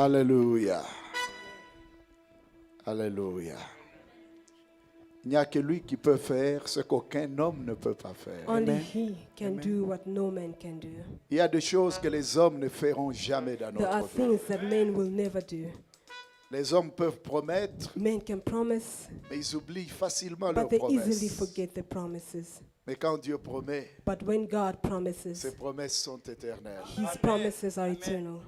Alléluia. Alléluia. Il n'y a que lui qui peut faire ce qu'aucun homme ne peut pas faire. Only Amen. He can do what no man can do. Il y a des choses que les hommes ne feront jamais dans There are notre vie. things that men will never do. Les hommes peuvent promettre, Men can promise, mais ils oublient facilement leurs but they easily promesses. forget the promises. Mais quand Dieu promet, But when God promises, ses promesses sont éternelles. His promises are eternal.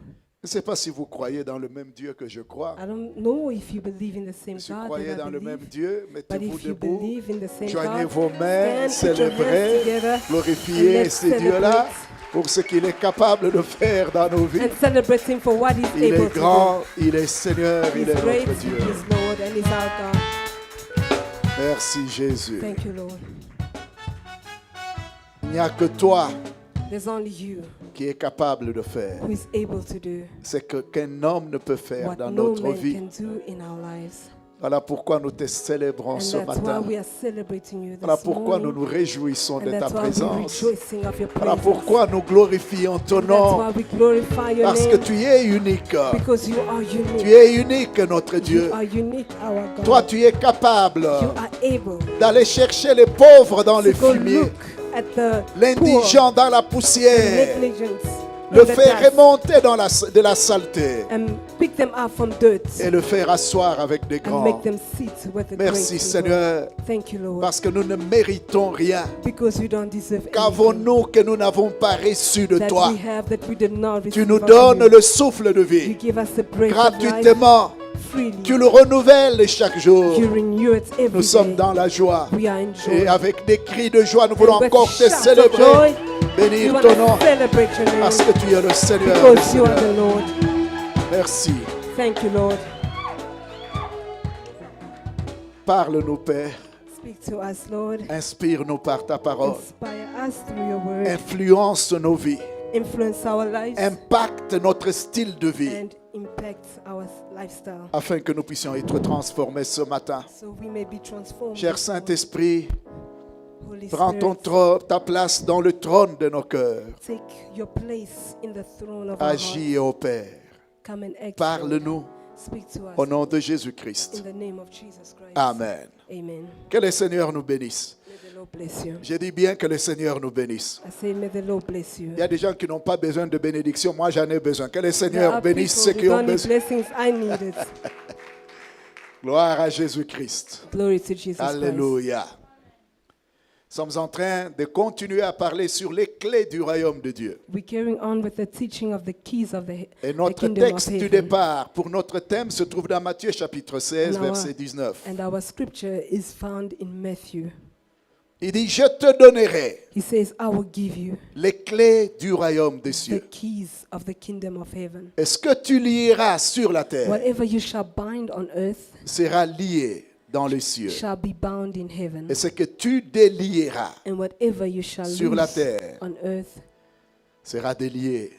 Je ne sais pas si vous croyez dans le même Dieu que je crois. I don't know if you believe in the same Si vous God croyez that dans I le même believe, Dieu, but mettez-vous if you debout, believe in the same joignez God, vos mains, stand, put your hands célébrez, together, glorifiez and let's ce Dieu-là celebrate. pour ce qu'il est capable de faire dans nos vies. and celebrate Him for what He's Il able est grand, il est to Seigneur, do. il He's est great, notre Dieu. He's Lord, and He's our God. Merci Jésus. Thank you, Lord. Il n'y a que toi There's only You qui est capable de faire. who is able to do C'est que qu'un homme ne peut faire what dans no notre man vie. can do in our lives. Voilà pourquoi nous te célébrons And ce that's why matin. we are celebrating You Voilà this pourquoi nous morning. nous réjouissons And de ta that's why we're présence. rejoicing of Your Voilà presence. pourquoi nous glorifions ton And that's nom. why we glorify Your Parce que name. tu es unique. Because You are Tu unique. es unique, notre You Dieu. are unique, our God. Toi, tu es capable You are able d'aller chercher les pauvres dans les to go fumiers, look at the poor, l'indigent dans la the poussière, negligence, le in the faire dust, remonter dans de la saleté and pick them up from dirt et le faire asseoir avec des and grands. make them sit with the Merci great people. Seigneur, Thank you, Lord, parce que nous ne méritons rien. because we don't deserve anything Qu'avons-nous que nous n'avons pas reçu de that toi? we have that we did not receive Tu nous from donnes you. le souffle de You vie give us the breath of life gratuitement. freely. Tu le renouvelles chaque jour. You renew it every Nous sommes day. dans la joie. We are in Et joy. avec des cris de joie, nous voulons And with encore te shouts of célébrer, joy, we bénir want ton nom, to celebrate your name parce que tu es le Seigneur. because you are the Seigneur. Lord. Merci. Thank you, Lord. Parle-nous, Père. Speak to us, Lord. Inspire-nous par ta parole. Inspire us through your word. Influence nos vies. Influence our lives Impacte notre style de vie and impact our lifestyle afin que nous puissions être transformés ce matin. so we may be transformed. Cher this morning. Saint-Esprit, Holy prends Spirit, ta place dans le trône de nos cœurs. take your place in the throne of our Agis, hearts. ô Père. Come and act. Lord. Parle-nous Speak to us au nom de in Jésus-Christ. the name of Jesus Christ. Amen. Amen. Que le Seigneur nous bénisse. May the Lord bless you. J'ai dit bien que le Seigneur nous bénisse. I say, may the Lord bless you. Il y a des gens qui n'ont pas besoin de bénédiction. Moi, j'en ai besoin. Que le There Seigneur are bénisse people ceux who qui ont don't need besoin. blessings. I need it. Gloire à Jésus-Christ. Glory to Jesus Christ. Alléluia. Nous sommes en train de continuer à parler sur les clés du royaume de Dieu. We're carrying on with the teaching of the keys of Et the notre kingdom of texte du heaven. départ pour notre thème se trouve dans Matthieu chapitre 16, And our- verset 19. And our scripture is found in Matthew. Il dit, je te donnerai He says, I will give you les clés du royaume des the cieux. keys of the kingdom of heaven. Et ce que tu lieras sur la terre Whatever you shall bind on earth sera lié dans les cieux. shall be bound in heaven. Et ce que tu délieras And whatever you shall sur la loose terre on earth sera délié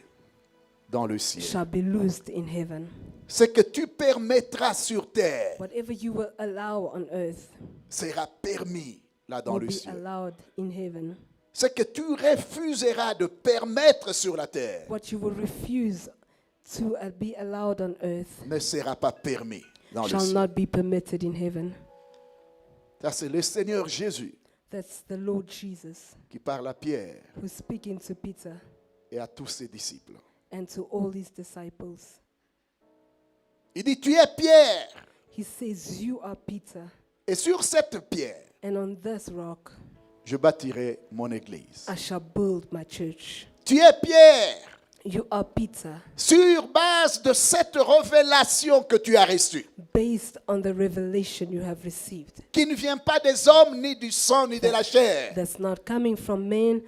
dans le ciel. shall be loosed in heaven. Ce que tu permettras sur terre Whatever you will allow on earth sera permis là dans will le be ciel. allowed in heaven. Ce que tu refuseras de permettre sur la terre What you will refuse to be allowed on earth ne sera pas permis dans le shall ciel. not be permitted in heaven. Ça, c'est le Seigneur Jésus That's the Lord Jesus qui parle à Pierre who's speaking to Peter et à tous ses disciples. and to all his disciples. Il dit, tu es Pierre, He says, you are Peter, et sur cette pierre, and on this rock je bâtirai mon église. I shall build my church. Tu es Pierre, You are Peter, sur base de cette révélation que tu as reçue, based on the revelation you have received. qui ne vient pas des hommes, ni du sang, ni de la chair, That's not coming from men,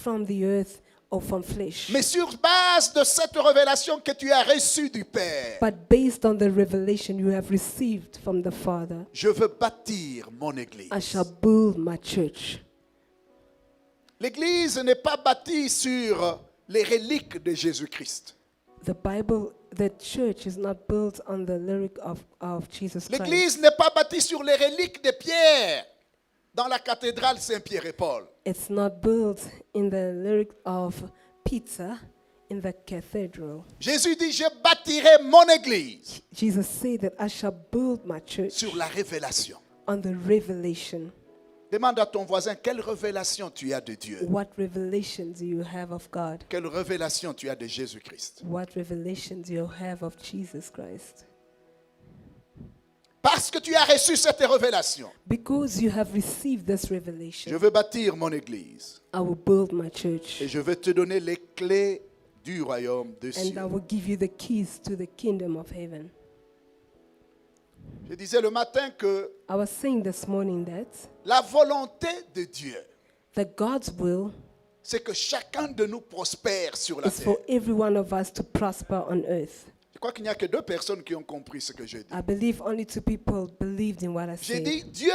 from the earth, or from flesh, mais sur base de cette révélation que tu as reçue du Père. but based on the revelation you have received from the Father. Je veux bâtir mon église. I shall build my church. L'église n'est pas bâtie sur les reliques de Jésus-Christ. The church is not built on the lyric of Jesus Christ. L'église n'est pas bâtie sur les reliques de Pierre dans la cathédrale Saint-Pierre et Paul. It's not built in the lyric of Peter in the cathedral. Jésus dit, je bâtirai mon église Jesus said that I shall build my church sur la révélation. on the revelation. Demande à ton voisin, quelle révélation tu as de Dieu? What revelation do you have of God? Quelle révélation tu as de Jésus-Christ? What revelation do you have of Jesus Christ? Parce que tu as reçu cette révélation, Because you have received this je revelation, veux bâtir mon église I will build my church et je vais te donner les clés du royaume des and I cieux. will give you the keys to the kingdom of heaven. Je disais le matin que I was saying this morning that la volonté de Dieu, God's will c'est que chacun de nous prospère sur la is for terre. every one of us to prosper on earth. Je crois qu'il n'y a que 2 personnes qui ont compris ce que je dis. I believe only 2 people believed in what I J'ai said. dit Dieu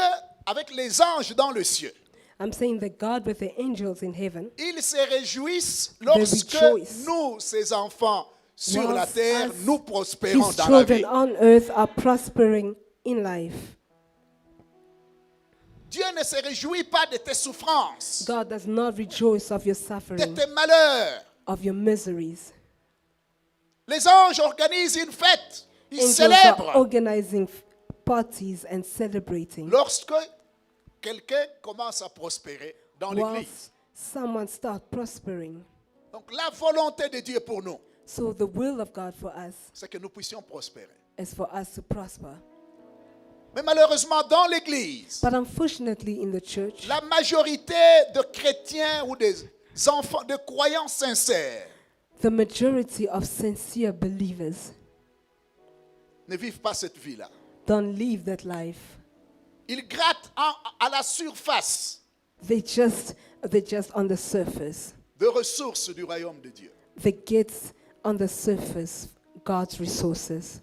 avec les anges dans le ciel. I'm saying that God with the angels in heaven, Ils se réjouissent lorsque rejoice. nous, ses enfants, sur la whilst terre, us, nous prospérons His dans la vie. children on earth are prospering in life. Dieu ne se réjouit pas de tes souffrances, God does not rejoice of your de suffering, tes malheurs. of your miseries. Les anges organisent une fête. Ils Angels célèbrent. are organizing parties and celebrating. Lorsque quelqu'un commence à prospérer dans l'église. Whilst someone starts prospering. Donc la volonté de Dieu pour nous, So the will of God for us c'est que nous puissions prospérer. is for us to prosper. Mais malheureusement, dans l'église, But unfortunately in the church, la majorité de chrétiens ou des enfants, de croyants sincères, the majority of sincere believers ne vivent pas cette vie-là. don't live that life. Ils grattent à la surface They're just on the surface. de ressources du royaume de Dieu. They get on the surface God's resources.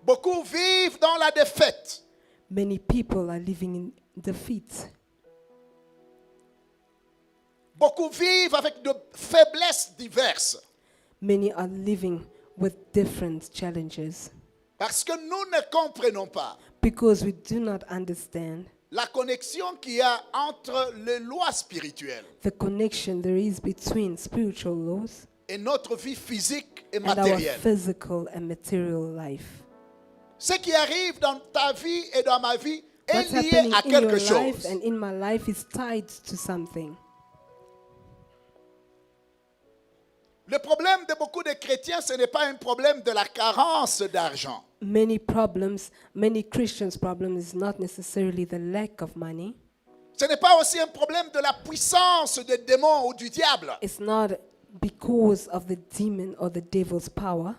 Beaucoup vivent dans la défaite. Many people are living in defeat. Beaucoup vivent avec de faiblesses diverses. Many are living with different challenges Parce que nous ne comprenons pas because we do not understand la connexion qu'il y a entre les lois spirituelles the connection there is between spiritual laws et notre vie physique et and our matérielle. physical and material life. Ce qui arrive dans ta vie et dans ma vie est What's lié happening à in your quelque life chose. and in my life is tied to something. Le problème de beaucoup de chrétiens, ce n'est pas un problème de la carence d'argent. Many Christians' problem is not necessarily the lack of money. Ce n'est pas aussi un problème de la puissance des démons ou du diable. It's not because of the demon or the devil's power.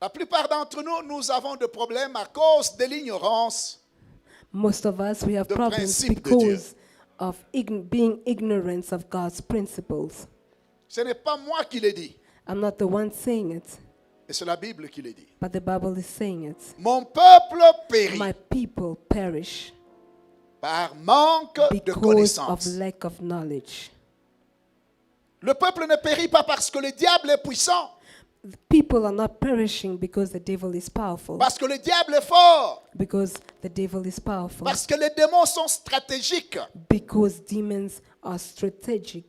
La plupart d'entre nous, nous avons des problèmes à cause de l'ignorance. Most of us, we have De problems principe de Dieu. because of being ignorant of God's principles. Ce n'est pas moi qui l'ai dit, I'm not the one saying it, mais c'est la Bible qui le dit. but the Bible is saying it. Mon peuple périt My people perish par manque de because of connaissance. lack of knowledge. Le peuple ne périt pas parce que le diable est puissant, People are not perishing because the devil is powerful. parce que le diable est fort, Because the devil is powerful. parce que les démons sont stratégiques. Because demons are strategic.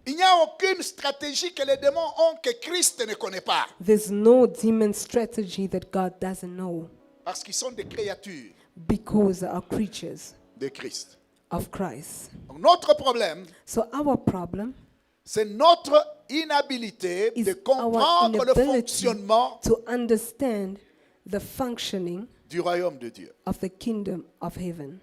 Il n'y a aucune stratégie que les démons ont que Christ ne connaît pas, There's no demon strategy that God doesn't know. parce qu'ils sont des créatures Because they are creatures de Christ. of Christ. Donc, notre problème, So our problem c'est notre inhabilité is de our comprendre le inability fonctionnement to understand the functioning du royaume de Dieu. of the kingdom of heaven.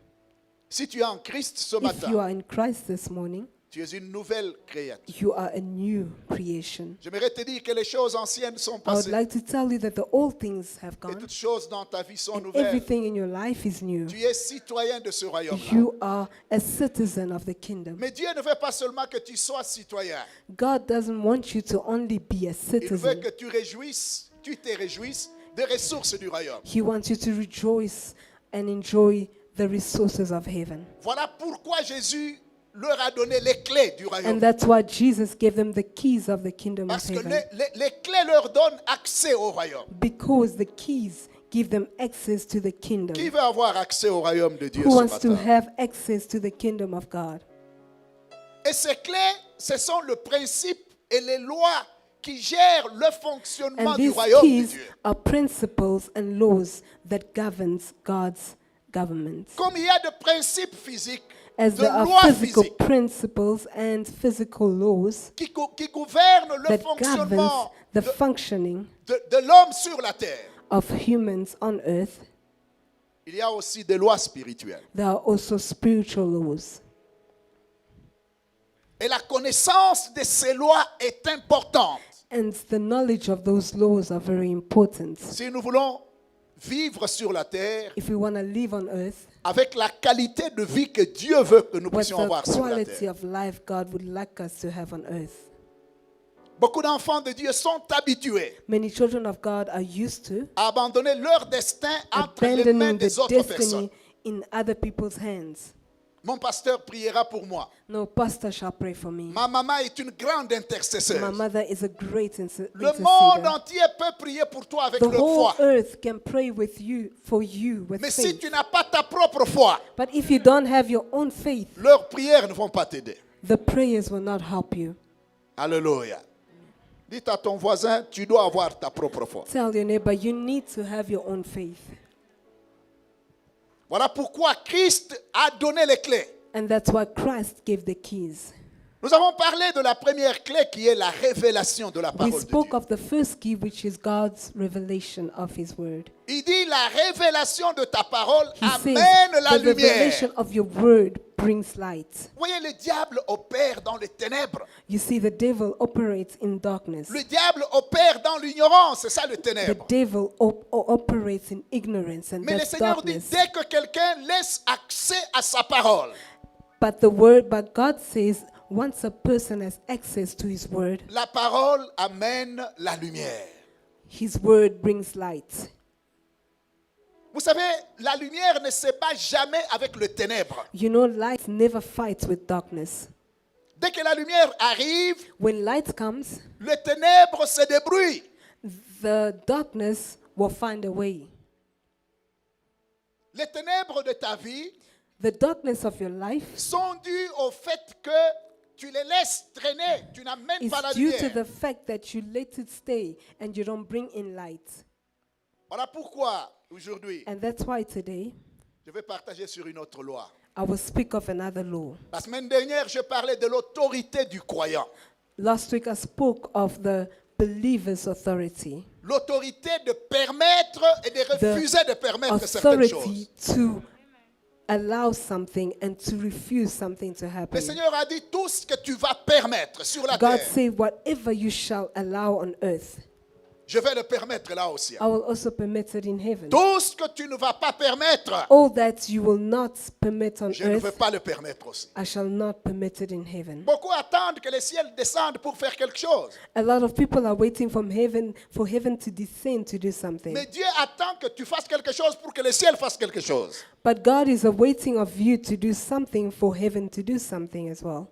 Si tu es en Christ ce If matin, you are in Christ this morning, tu es une nouvelle créature. you are a new creation. J'aimerais te dire que les choses anciennes sont I would passées like to tell you that the old things have et gone toutes choses dans ta vie sont and nouvelles. everything in your life is new. Tu es citoyen de ce royaume. You are a citizen of the kingdom. Mais Dieu ne veut pas seulement que tu sois citoyen. God doesn't want you to only be a Il veut citizen. que tu te réjouisses des ressources du royaume. He wants you to rejoice and enjoy the resources of heaven. Voilà pourquoi Jésus leur a donné les clés du royaume. And that's why Jesus gave them the keys of the kingdom of Parce que heaven. les clés leur donnent accès au royaume. Because the keys give them access to the kingdom. Qui veut avoir accès au royaume de Dieu Who ce wants to matin? have access to the kingdom of God? Et ces clés, ce sont le principe et les lois qui gèrent le fonctionnement And du these royaume de keys Dieu. are principles and laws that governs God's government. Comme il y a de principes physiques, As de there are lois physical physiques principles and physical laws qui gouvernent le that governs fonctionnement the functioning de l'homme sur la terre, of humans on earth, il y a aussi des lois spirituelles. there are also spiritual laws. Et la connaissance de ces lois est importante And the knowledge of those laws are very important. si nous voulons vivre sur la terre If we want to live on earth avec la qualité de vie que Dieu veut que nous with puissions the avoir sur la quality terre. of life God would like us to have on earth. Beaucoup d'enfants de Dieu sont habitués Many children of God are used to à abandonner leur destin entre les mains abandoning the des autres personnes. destiny in other people's hands. Mon pasteur priera pour moi. No pastor shall pray for me. Ma maman est une grande intercesseuse. My mother is a great Le monde intercessor. entier peut prier pour toi avec The leur whole foi. earth can pray with you, for you, with Mais si faith. tu n'as pas ta propre foi, But if you don't have your own faith, leurs prières ne vont pas t'aider. the prayers will not help you. Alléluia. Dites à ton voisin, tu dois avoir ta propre foi. Tell your neighbor, you need to have your own faith. Voilà pourquoi Christ a donné les clés. And that's why Christ gave the keys. Nous avons parlé de la première clé qui est la révélation de la We parole de spoke Dieu. of the first key, which is God's revelation of His word. Il dit la révélation de ta parole He says amène la the lumière. revelation of your word brings light. Vous voyez, le diable opère dans les ténèbres. You see, the devil operates in darkness. Le diable opère dans l'ignorance, c'est ça le The ténèbre. devil operates in ignorance, and Mais le that's Seigneur dit, darkness. dès que quelqu'un laisse accès à sa parole, But God says, once a person has access to His word, la parole amène la lumière. His word brings light. Vous savez, la lumière ne se bat jamais avec le ténèbre. You know, light never fights with darkness. Dès que la lumière arrive, When light comes, le ténèbre se débrouille. the darkness will find a way. Les ténèbres de ta vie The darkness of your life sont dues au fait que tu les laisses traîner, tu n'amènes is pas la due to lumière. the fact that you let it stay and you don't bring in light. Voilà pourquoi aujourd'hui, And that's why today je vais partager sur une autre loi. I will speak of another law. La semaine dernière, je parlais de l'autorité du croyant. Last week I spoke of the believer's authority. L'autorité de permettre et de refuser de permettre certaines Authority choses. to allow something and to refuse something to Le happen. Seigneur a dit tout ce que tu vas permettre sur la God terre, said, whatever you shall allow on earth, je vais le permettre là aussi. I will also permit it in heaven. Tout ce que tu ne vas pas permettre, All that you will not permit on je ne veux earth, pas le permettre aussi. I shall not permit it in heaven. Beaucoup attendent que le ciel descende pour faire quelque chose. A lot of people are waiting for heaven to descend to do something. Mais Dieu attend que tu fasses quelque chose pour que le ciel fasse quelque chose. But God is awaiting of you to do something for heaven to do something as well.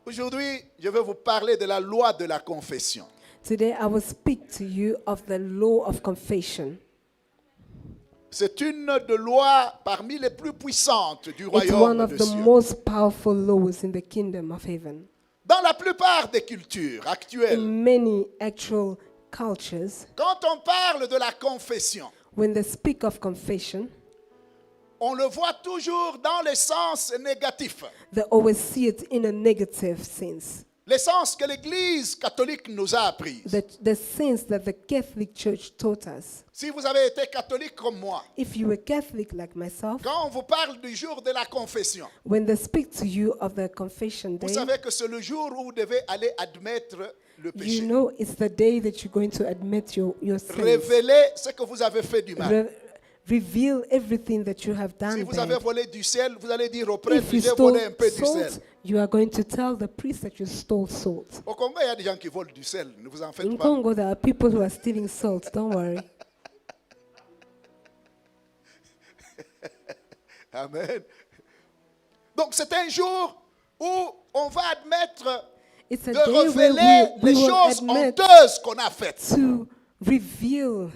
Aujourd'hui, je vais vous parler de la loi de la confession. Today I will speak to you of the law of confession. C'est une des lois parmi les plus puissantes du It's royaume one of de the Dieu. most powerful laws in the kingdom of heaven. Dans la plupart des cultures actuelles, In many actual cultures, quand on parle de la confession, when they speak of confession, on le voit toujours dans le sens négatif. they always see it in a negative sense. Le sens que l'Église catholique nous a appris. The sense that the Catholic Church taught us. Si vous avez été catholique comme moi, If you were Catholic like myself, quand on vous parle du jour de la confession, when they speak to you of the confession vous day, savez que c'est le jour où vous devez aller admettre le péché. you know it's the day that you're going to admit your sins. Révéler ce que vous avez fait du mal. Reveal everything that you have Si done vous avez bad. volé du sel, vous allez dire au prêtre, If you j'ai stole volé un peu du sel. salt, you are going to tell the priest that you stole salt. Au Congo, il y a des gens qui volent du sel, ne vous en faites In pas. Congo, there are people who are stealing salt. Don't worry. Amen. Donc c'est un jour où on va admettre It's a de day where révéler we les will choses admit honteuses qu'on a faites. to reveal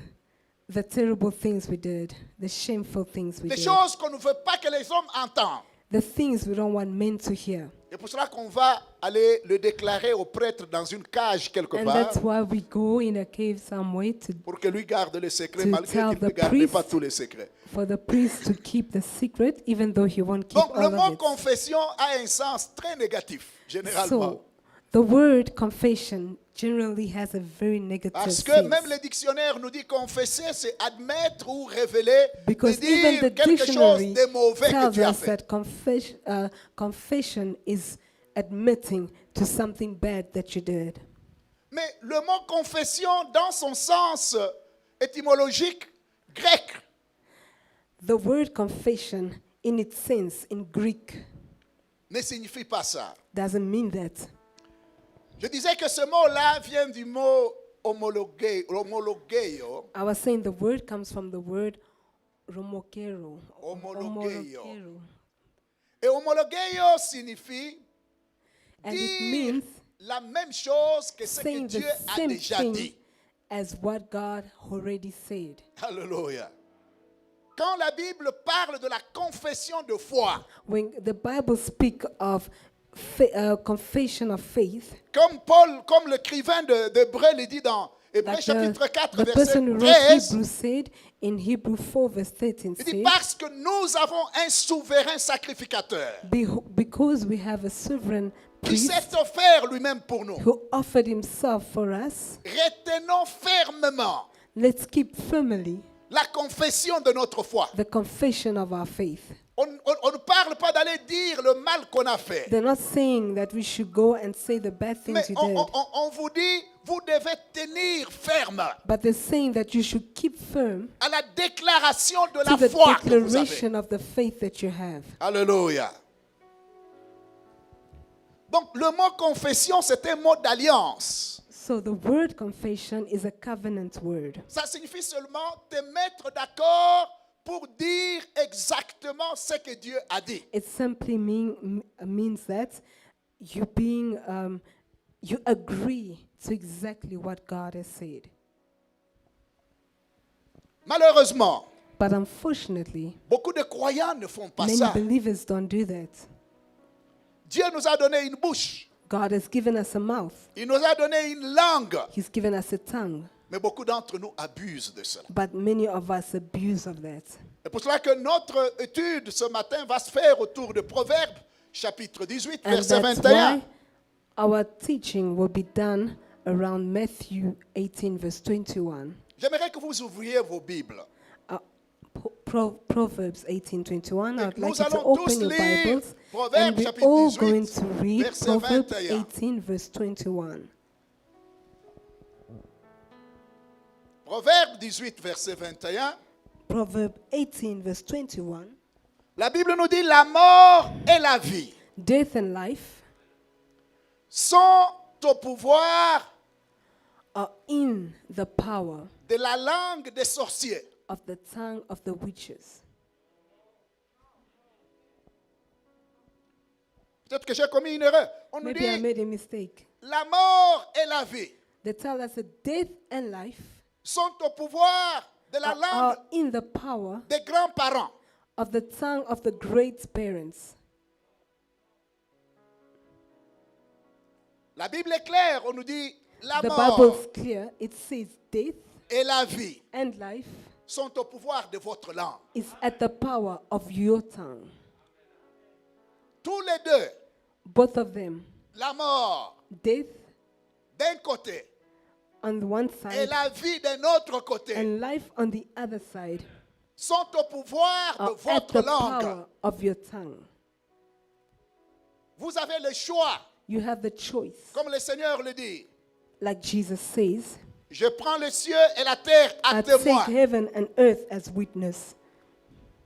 the terrible things we did, the shameful things we Les did, choses qu'on ne veut pas que les hommes entendent. the things we don't want men to hear. Et pour cela qu'on va aller le déclarer au prêtre dans une cage quelque And part that's why we go in a cave somewhere pour que lui garde les secrets to malgré tell qu'il ne the garde priest. pas tous les secrets. for the priest to keep the secret, even though he won't keep Donc le all mot of it. confession a un sens très négatif, généralement. So, the word confession generally has a very negative Parce que sense. même les dictionnaires nous disent confesser, c'est admettre ou révéler, Because de even dire the quelque chose dictionary de mauvais que tells tu as us fait. that confession is admitting to something bad that you did. Mais le mot confession, dans son sens étymologique grec, The word confession, in its sense, in Greek, ne signifie pas ça. doesn't mean that. Je disais que ce mot-là vient du mot homologeio. I was saying the word comes from the word romokero. Homologeio. Et homologeio signifie And it dire means la même chose que ce que saying the Dieu a same déjà thing dit. as what God already said. Alléluia. Quand la Bible parle de la confession de foi, When the Bible speaks of confession of faith, comme l'écrivain d'Hébreu le dit dans Hébreu like chapitre 4, the verset person who wrote 13, Hebrews said in Hebrew 4 verse 13 il dit said, parce que nous avons un souverain sacrificateur because we have a sovereign qui priest s'est offert lui-même pour nous. who offered himself for us, Retenons fermement let's keep firmly la confession de notre foi. the confession of our faith. On ne parle pas d'aller dire le mal qu'on a fait. They're not saying that we should go and say the bad Mais things you on, did, on vous dit, vous devez tenir ferme but they're saying that you should keep firm à la déclaration de to la the foi que vous avez. declaration of the faith that you have. Alléluia. Donc le mot confession, c'est un mot d'alliance. So the word confession is a covenant word. Ça signifie seulement te mettre d'accord pour dire exactement ce que Dieu a dit. It simply means that you you agree to exactly what God has said. Malheureusement, But unfortunately, beaucoup de croyants ne font pas many ça. believers don't do that. Dieu nous a donné une bouche. God has given us a mouth. Il nous a donné une langue. He's given us a tongue. Mais beaucoup d'entre nous abusent de cela. But many of us abuse of that. C'est pour cela que notre étude ce matin va se faire autour de Proverbes, chapitre 18, And verset that's 21. why our teaching will be done around Matthew 18, verse 21. J'aimerais que vous ouvriez vos Bibles. Proverbs 18:21. I would Nous like you to allons tous open your lire Bibles, Proverbes and we're chapitre all 18, going to read verset Proverbs 21. 18, verse 21. Proverbes 18, verset 21. Proverbs 18, verse 21. La Bible nous dit la mort et la vie Death and life sont au pouvoir are in the power de la langue des sorciers. of the tongue of the witches. Peut-être que j'ai commis une erreur. On nous Maybe I dit made a mistake. la mort et la vie They tell us that death and life sont au pouvoir de la langue are in the power des grands-parents. of the tongue of the great parents. La Bible est claire, on nous dit la The mort Bible's clear. It says death et la vie and life sont au pouvoir de votre langue. is at the power of your tongue. Tous les deux, Both of them, la mort death d'un côté on the one et side la vie d'un autre côté, and life on the other side sont au pouvoir de are at votre the langue. power of your tongue. Vous avez le choix, You have the choice. comme le Seigneur le dit. Like Jesus says, Je prends le ciel et la terre à I témoin take heaven and earth as witness,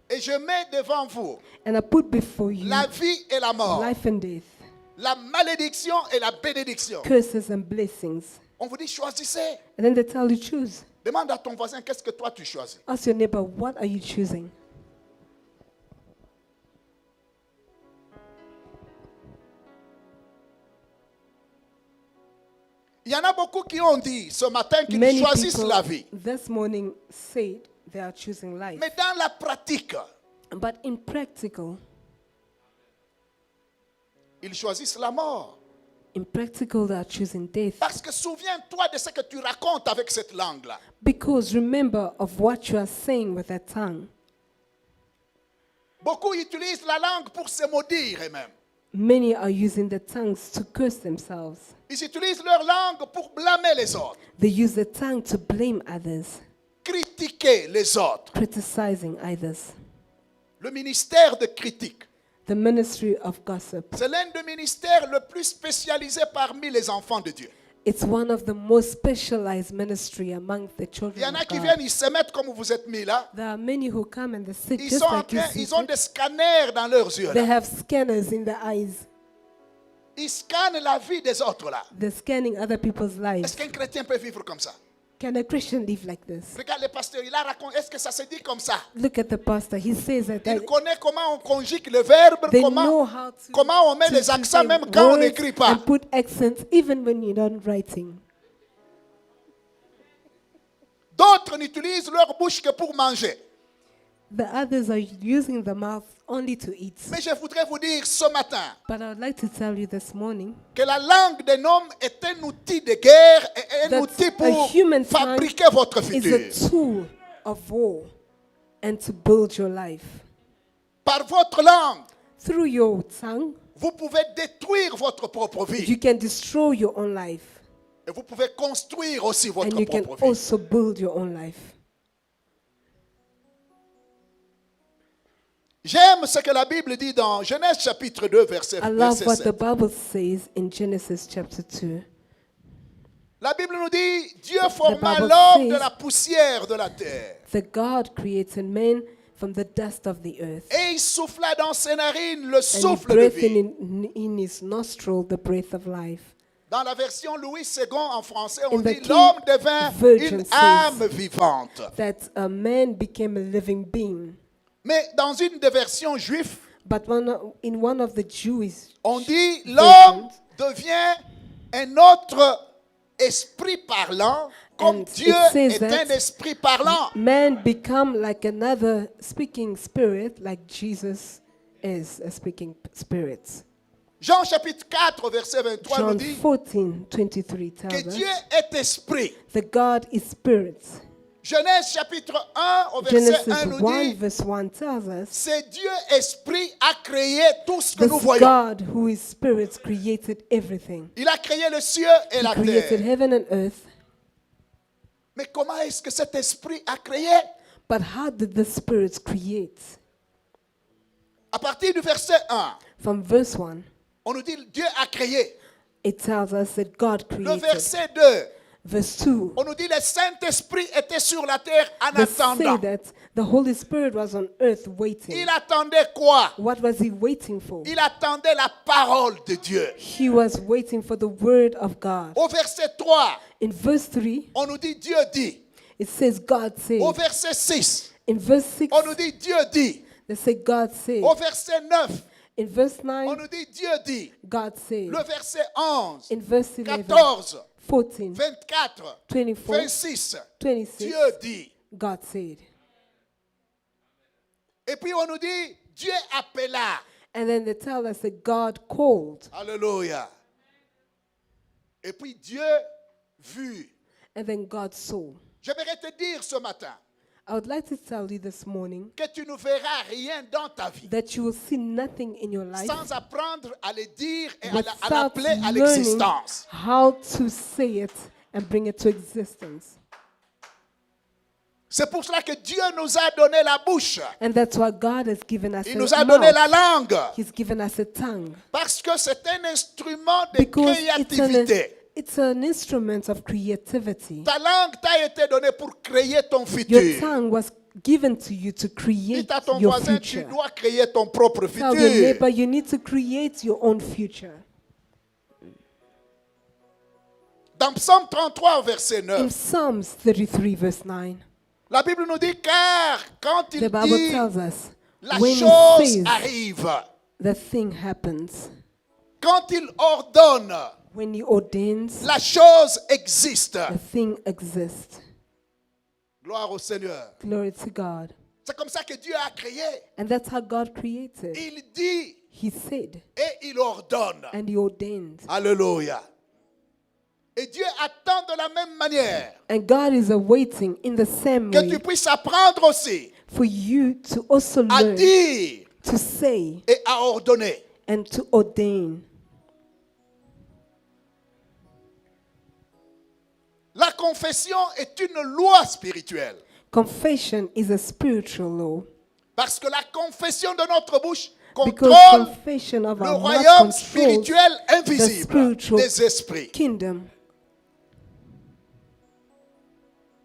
et je mets devant vous and I put before you la vie et la mort, life and death, la malédiction et la bénédiction. curses and blessings. On vous dit choisissez. And then they tell you choose. Demande à ton voisin qu'est-ce que toi tu choisis. Ask your neighbor, what are you choosing? Il y en a beaucoup qui ont dit ce matin qu'ils Many choisissent people la vie. this morning said they are choosing life. Mais dans la pratique, But in practical, ils choisissent la mort. In practical, they are choosing death. Parce que souviens-toi de ce que tu racontes avec cette langue-là. Because remember of what you are saying with that tongue. Beaucoup utilisent la langue pour se maudire eux-mêmes. Many are using the tongues to curse themselves. Ils utilisent leur langue pour blâmer les autres, They use the tongue to blame others, critiquer les autres. criticizing others. Le ministère de critique, The ministry of gossip. c'est l'un des ministères le plus spécialisé parmi les enfants de Dieu. It's one of the most specialized ministry among the Il y children en a of qui God. viennent, ils se mettent comme vous êtes mis là. There are many who come and they sit Ils just sont en like you train, sit. ils ont des scanners dans leurs yeux. They Là. have scanners in their eyes. Ils scannent la vie des autres là. They're scanning other people's Est-ce lives. qu'un chrétien peut vivre comme ça? Can a Christian live like this? Regarde le pasteur, il a raconté. Est-ce que ça se dit comme ça? Look at the pastor. He says that Il connaît comment on conjugue le verbe, they know comment, how to, comment on met to les accents say même quand on words n'écrit pas. and put accents even when you're not writing. D'autres n'utilisent leur bouche que pour manger. The others are using the mouth only to eat. Mais je voudrais vous dire ce matin But I would like to tell you this morning que la langue d'un homme est un outil de guerre et un that outil a pour human tongue fabriquer votre is futur. a tool of war and to build your life. Par votre langue, Through your tongue, vous pouvez détruire votre propre vie. you can destroy your own life. Et vous pouvez construire aussi votre And you can propre vie. also build your own life. J'aime ce que la Bible dit dans Genèse chapitre 2, verset, I love verset what the 7. Bible says in Genesis chapter 2. La Bible nous dit, Dieu forma Bible l'homme de says- la poussière de la terre. The God created man from the dust of the earth. Et il souffla dans ses narines le And he souffle de breathed vie. in his nostril the breath of life. Dans la version Louis II en français, In on the dit King l'homme devint Version une says- âme vivante. That a man became a living being. Mais dans une des versions juives, But in one of the Jewish, on dit l'homme devient un autre esprit parlant, comme And Dieu it says est that un esprit parlant. man become like another speaking spirit, like Jesus is a speaking spirit. Jean chapitre 4, verset 23 nous John dit 14:23 que tells us Dieu est esprit. the God is spirit. Genèse chapitre 1 au verset Genesis 1 nous 1 dit verse 1 tells us c'est Dieu esprit a créé tout ce que nous this voyons. God who is spirit created everything. Il a créé le ciel et He la created terre. heaven and earth. Mais comment est-ce que cet esprit a créé? But how did the spirit create? À partir du verset 1, From verse 1, on nous dit Dieu a créé. it tells us that God Le created. verset 2, Verse 2, on nous dit le Saint-Esprit était sur la terre en they say attendant. that the Holy Spirit was on earth waiting. Il attendait quoi? What was he waiting for? Il attendait la parole de Dieu. He was waiting for the word of God. Au verset 3, In verse 3, on nous dit Dieu dit. it says God said. Au verset 6, In verse 6, on nous dit Dieu dit. they say God said. Au verset 9, In verse on 9, nous dit Dieu dit. God said. Le verset 11, In verse 11, 14, 14, 24, 24, 26, 26, Dieu dit. God said. Et puis on nous dit Dieu appela. And then they tell us that God called. Alléluia. Et puis Dieu vu. And then God saw. J'aimerais te dire ce matin I would like to tell you this morning que tu ne verras rien dans ta vie that you will see nothing in your life sans apprendre à le dire et à without l'appeler à learning l'existence. how to say it and bring it to existence. C'est pour cela que Dieu nous a donné la bouche. And that's why God has given us Il a nous a donné la mouth. langue. He's given us a tongue. Parce que c'est un instrument de Because créativité. it's an instrument of creativity. Ta langue t'a été donnée pour créer ton Your futur. tongue was given to you to create Dites à ton your voisin, tu future. dois créer ton propre Tell your futur. neighbor you need to create your own future. Dans Psaume 33, verset In 9, Psalms 33 verse 9, la Bible nous dit, car quand the il Bible dit, tells us la when chose he says arrive. the thing happens, Quand il ordonne, when he ordains, la chose existe. the thing exists. Gloire au Seigneur. Glory to God. C'est comme ça que Dieu a créé. And that's how God created. Il dit, He said, et il ordonne. and he ordained. Alléluia. Et Dieu attend de la même manière And God is awaiting in the same que tu way puisses apprendre aussi for you to also à learn dire to say et à ordonner. and to ordain. La confession est une loi spirituelle. Confession is a spiritual law Parce que la confession de notre bouche because contrôle confession of le our mouth royaume controls spirituel the invisible spiritual des esprits. kingdom.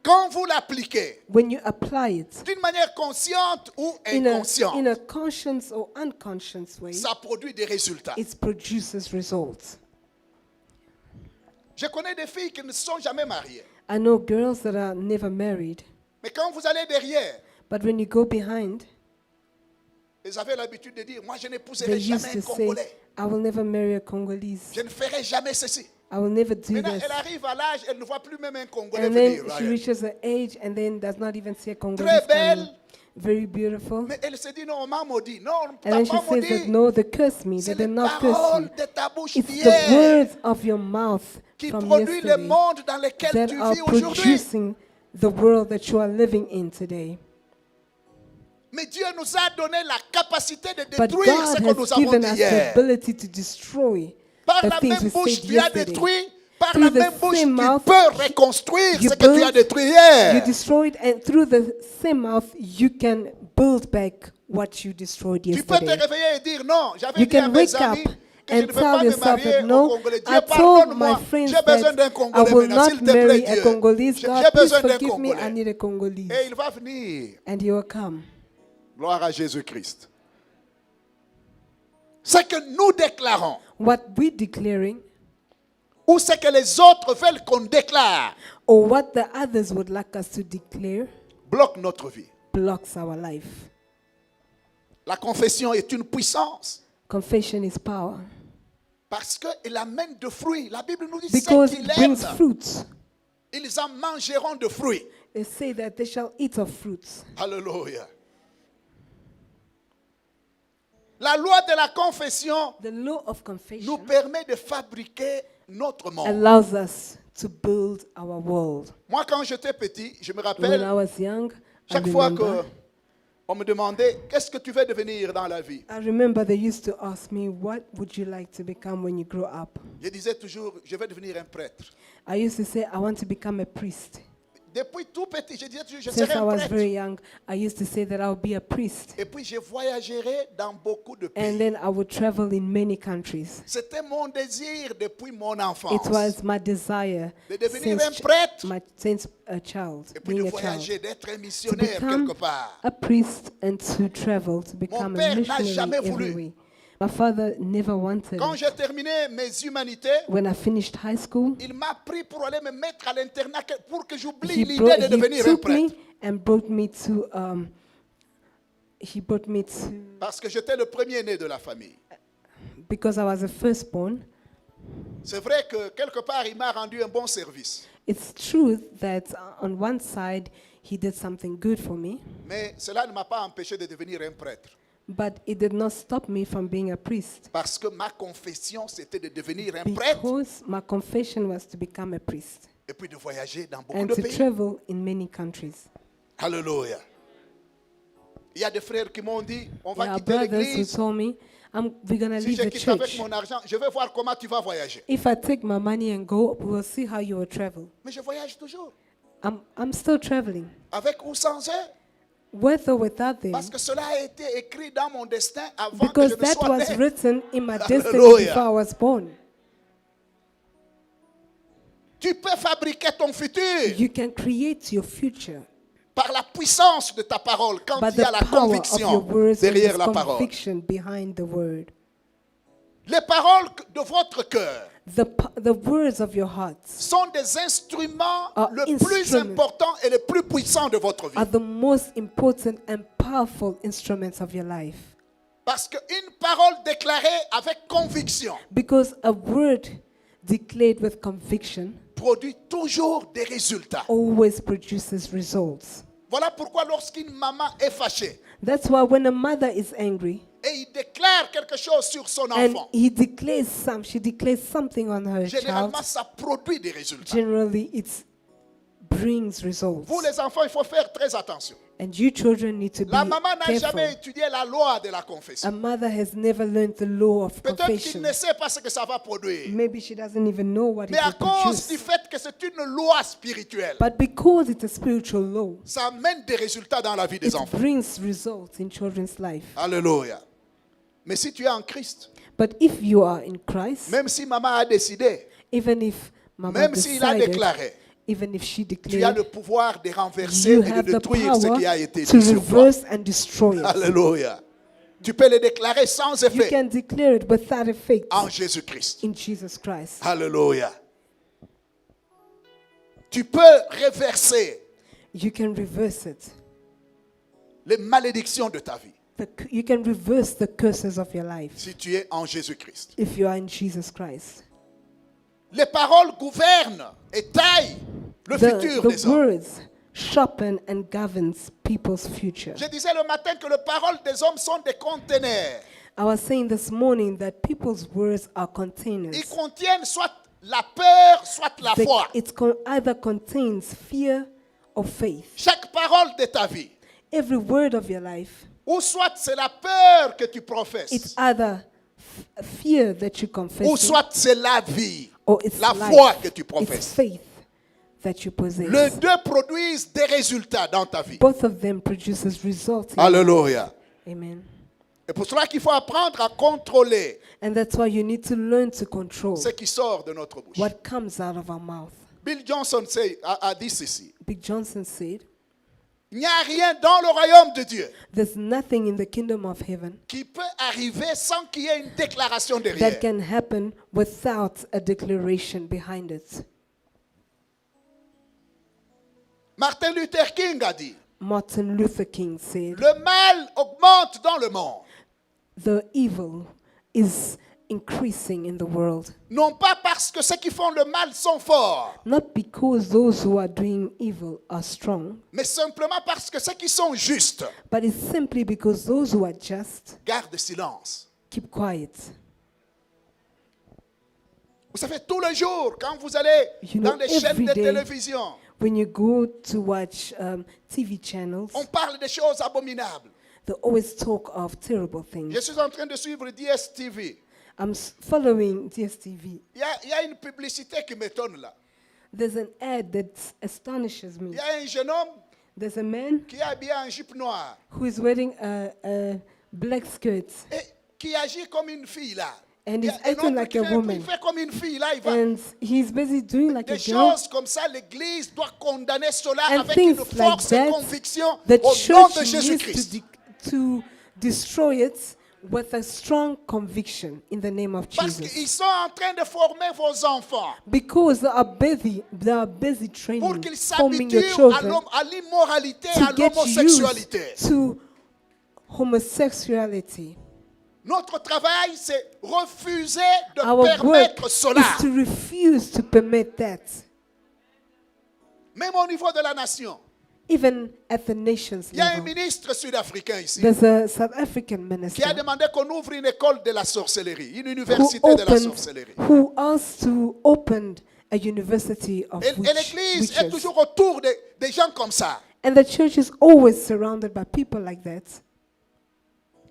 Quand vous l'appliquez When you apply it d'une manière consciente ou in inconsciente, a conscious or unconscious way, ça produit des résultats. it produces results. Je connais des filles qui ne sont jamais mariées. I know girls that are never married, Mais quand vous allez derrière, but when you go behind, ils avaient l'habitude de dire, moi je they n'épouserai used jamais to un say, Congolais. I will never marry a Congolese. Je ne ferai jamais ceci. I will never do Maintenant, this. elle arrive à l'âge, elle ne voit plus même un Congolais And then venir. she reaches an age and then does not even see a Congolese Très belle. coming. Very beautiful. Mais elle se dit, non, on m'a maudit. Non, And t'as then she pas says that, maudit. no, they curse me. They C'est did les not curse paroles you. de ta bouche It's the d'hier words of your mouth qui from produisent le yesterday monde dans lequel that tu are vis aujourd'hui. producing the world that you are living in today. Mais Dieu nous a donné la capacité de But détruire God ce que nous has avons given dit us the hier. ability to destroy Par the la things même we bouche, said tu as yesterday. détruit. Par Through la the même bouche, same tu mouth, peux reconstruire you ce que tu as build, détruit You hier. destroyed, and through the same mouth, you can build back what you destroyed Tu peux te yesterday. réveiller et dire non, j'avais You dit à can mes wake up amis que je ne and veux tell pas me yourself marier that au no, Congolais. Dieu, I told my pardonne-moi, friends j'ai besoin d'un that I Congolais will maintenant, not s'il te plaît marry a Dieu. Congolese. J'ai God, please besoin d'un forgive me, I Congolais. need a Congolese. Et il va venir. And he will come. Gloire à Jésus-Christ. Ce que nous déclarons, What we're declaring, ou ce que les autres veulent qu'on déclare, or what the others would like us to declare, bloque notre vie. blocks our life. La confession est une puissance Confession is power. parce qu'elle amène de fruits. La Bible nous dit Because ceux qui it brings l'aiment, fruits. ils en mangeront de fruits. They say that they shall eat of fruits. Alléluia. La loi de la confession The law of nous confession permet de fabriquer notre monde. allows us to build our world. Moi, quand j'étais petit, je me When rappelle, I was young, chaque fois qu'on me demandait, qu'est-ce que tu veux devenir dans la vie? I remember they used to ask me, what would you like to become when you grow up? Je disais toujours, je vais devenir un prêtre. I used to say, I want to become a priest. Depuis tout petit, je disais toujours, je Since serai I un was prêtre. very young, I used to say that I would be a priest. Et puis, je voyagerai dans beaucoup de And pays. then I would travel in many countries. C'était mon désir depuis mon enfance. It was my desire De devenir since, un prêtre. since a child, Et puis de being a child, voyager, d'être un to missionnaire become quelque part. a priest and to travel, to become a père n'a jamais missionary voulu. everywhere. My father never wanted Quand it. j'ai terminé mes humanités, When I finished high school, il m'a pris pour aller me mettre à l'internat pour que j'oublie he, l'idée de he devenir un took prêtre. me and brought me to Parce que j'étais le premier-né de la famille. because I was the firstborn. C'est vrai que quelque part, il m'a rendu un bon service. It's true that on one side he did something good for me, Mais cela ne m'a pas empêché de devenir un prêtre. but it did not stop me from being a priest. Parce que ma confession, c'était de devenir un prêtre Because my confession was to become a priest et puis de voyager dans beaucoup and de to pays. travel in many countries. Alléluia. Il y a des frères qui m'ont dit, on There va are quitter brothers who l'église. told me, we're going to Si leave je the quitte avec church. mon argent, je vais voir comment tu vas voyager. If I take my money and go, we'll see how you will travel. Mais je voyage toujours. I'm still traveling, Avec ou sans eux. with or without them, Parce que cela a été écrit dans mon destin avant because que je ne that sois was né. written in my destiny Hallelujah. before I was born. Tu peux fabriquer ton futur You can create your future par la puissance de ta parole quand by il y a the la power of conviction your words and derrière this la parole. conviction behind the word. Les paroles de votre cœur The words of your hearts sont des instruments Are le plus instruments. important et le plus puissant de votre vie. are the most important and powerful instruments of your life. Parce qu'une parole déclarée avec conviction Because a word declared with conviction produit toujours des résultats. always produces results. Voilà pourquoi lorsqu'une maman est fâchée That's why when a mother is angry et il déclare déclare quelque chose sur son and enfant, she declares something on her child, généralement, ça produit des résultats. generally it brings results. Vous, les enfants, il faut faire très attention. And you children need to be La maman n'a careful. jamais étudié la loi de la A confession. mother has never learned the law of Peut-être qu'il confession. ne sait pas ce que ça va produire. Maybe she doesn't even know what it Mais à will cause du produce. fait que c'est une loi spirituelle, But because it's a spiritual law, ça amène des résultats dans la vie des it enfants. brings results in children's life. Alléluia. Mais si tu es en Christ, But if you are in Christ, même si maman a décidé, even if Mama même s'il a decided, déclaré, even if she tu as declared, le pouvoir de renverser you et de have the détruire ce qui a power été to dit sur toi. reverse and destroy it. Alléluia. Tu peux le déclarer sans You effet can declare it without effect en Jésus-Christ. in Jesus Christ. Alléluia. Tu peux reverser You can reverse it. les malédictions de ta vie You can reverse the curses of your life si tu es en Jésus-Christ. if you are in Jesus Christ. Les paroles gouvernent et taillent le futur The des hommes. words sharpen and governs people's future. Je disais le matin que les paroles des hommes sont des conteneurs. I was saying this morning that people's words are Ils containers. contiennent soit la peur, soit la foi. Either contains fear or faith. Chaque parole de ta vie. Every word of your life, Ou soit c'est la peur que tu professes. it's either fear that you confess Ou in, soit c'est la vie. or it's La life, foi que tu it's professes. faith that you possess. Les deux produisent des résultats dans ta vie. Both of them produces results. Alléluia. Amen. Et pour cela qu'il faut apprendre à contrôler And that's why you need to learn to control ce qui sort de notre bouche. what comes out of our mouth. Bill Johnson a dit ceci. Big Johnson said, Il n'y a rien dans le royaume de Dieu there's nothing in the kingdom of heaven qui peut arriver sans qu'il y ait une déclaration that derrière. can happen without a declaration behind it. Martin Luther King a dit, Martin Luther King said, le mal augmente dans le monde. the evil is increasing in the world. Non pas parce que ceux qui font le mal sont forts, Not because those who are doing evil are strong, mais simplement parce que ceux qui sont justes but it's simply because those who are just gardent silence. keep quiet. Vous savez, tous les jours, quand vous allez You know, dans les chaînes every de day, télévision, When you go to watch TV channels, on parle des choses abominables. they always talk of terrible Je things. suis en train de suivre DSTV. I'm following DSTV. Il y a une publicité qui m'étonne là. There's an ad that astonishes Il me. y a un jeune homme There's a man qui est habillé en jupe noire who is wearing a black skirt et qui agit comme une fille là. and Il y is a un acting autre like qui a fait, woman. il fait comme une fille là. Il va. And he's busy doing like a Des girl. choses comme ça, l'Église doit condamner cela And avec things une force like et that, conviction The au nom church de needs Jésus-Christ. to destroy it with a strong conviction in the name of Parce Jesus. qu'ils sont en train de former vos enfants Because they are busy pour training, qu'ils forming your s'habituent children à l'immoralité, to à get l'homosexualité. used to homosexuality. Notre travail, c'est refuser de Our work permettre cela. is to refuse to permit that, Même au niveau de la nation. even at the nation's Il y a un level. ministre sud-africain ici There's a South African qui a minister demandé qu'on ouvre une école de la sorcellerie, une who université de la sorcellerie. asked to open a university of Et l'Église est witches. toujours autour des gens comme ça. And the church is always surrounded by people like that.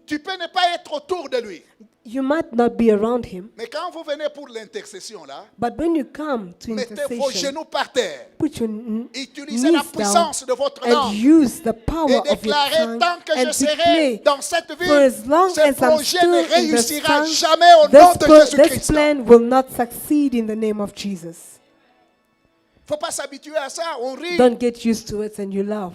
Tu peux ne pas être autour de lui. You might not be around him, Mais quand vous venez pour l'intercession, là, but when you come to mettez vos intercession, genoux par terre. put your Utilisez la knees down puissance de votre and langue. use the power Et of your déclarez, tongue tant que je and serai declare, dans cette for as long ville, ce as I'm projet still ne in this réussira tongue, jamais au nom de this Jésus-Christ. Il plan will not succeed in the name of Jesus. ne faut pas s'habituer à ça, on rit. Don't get used to it and you laugh.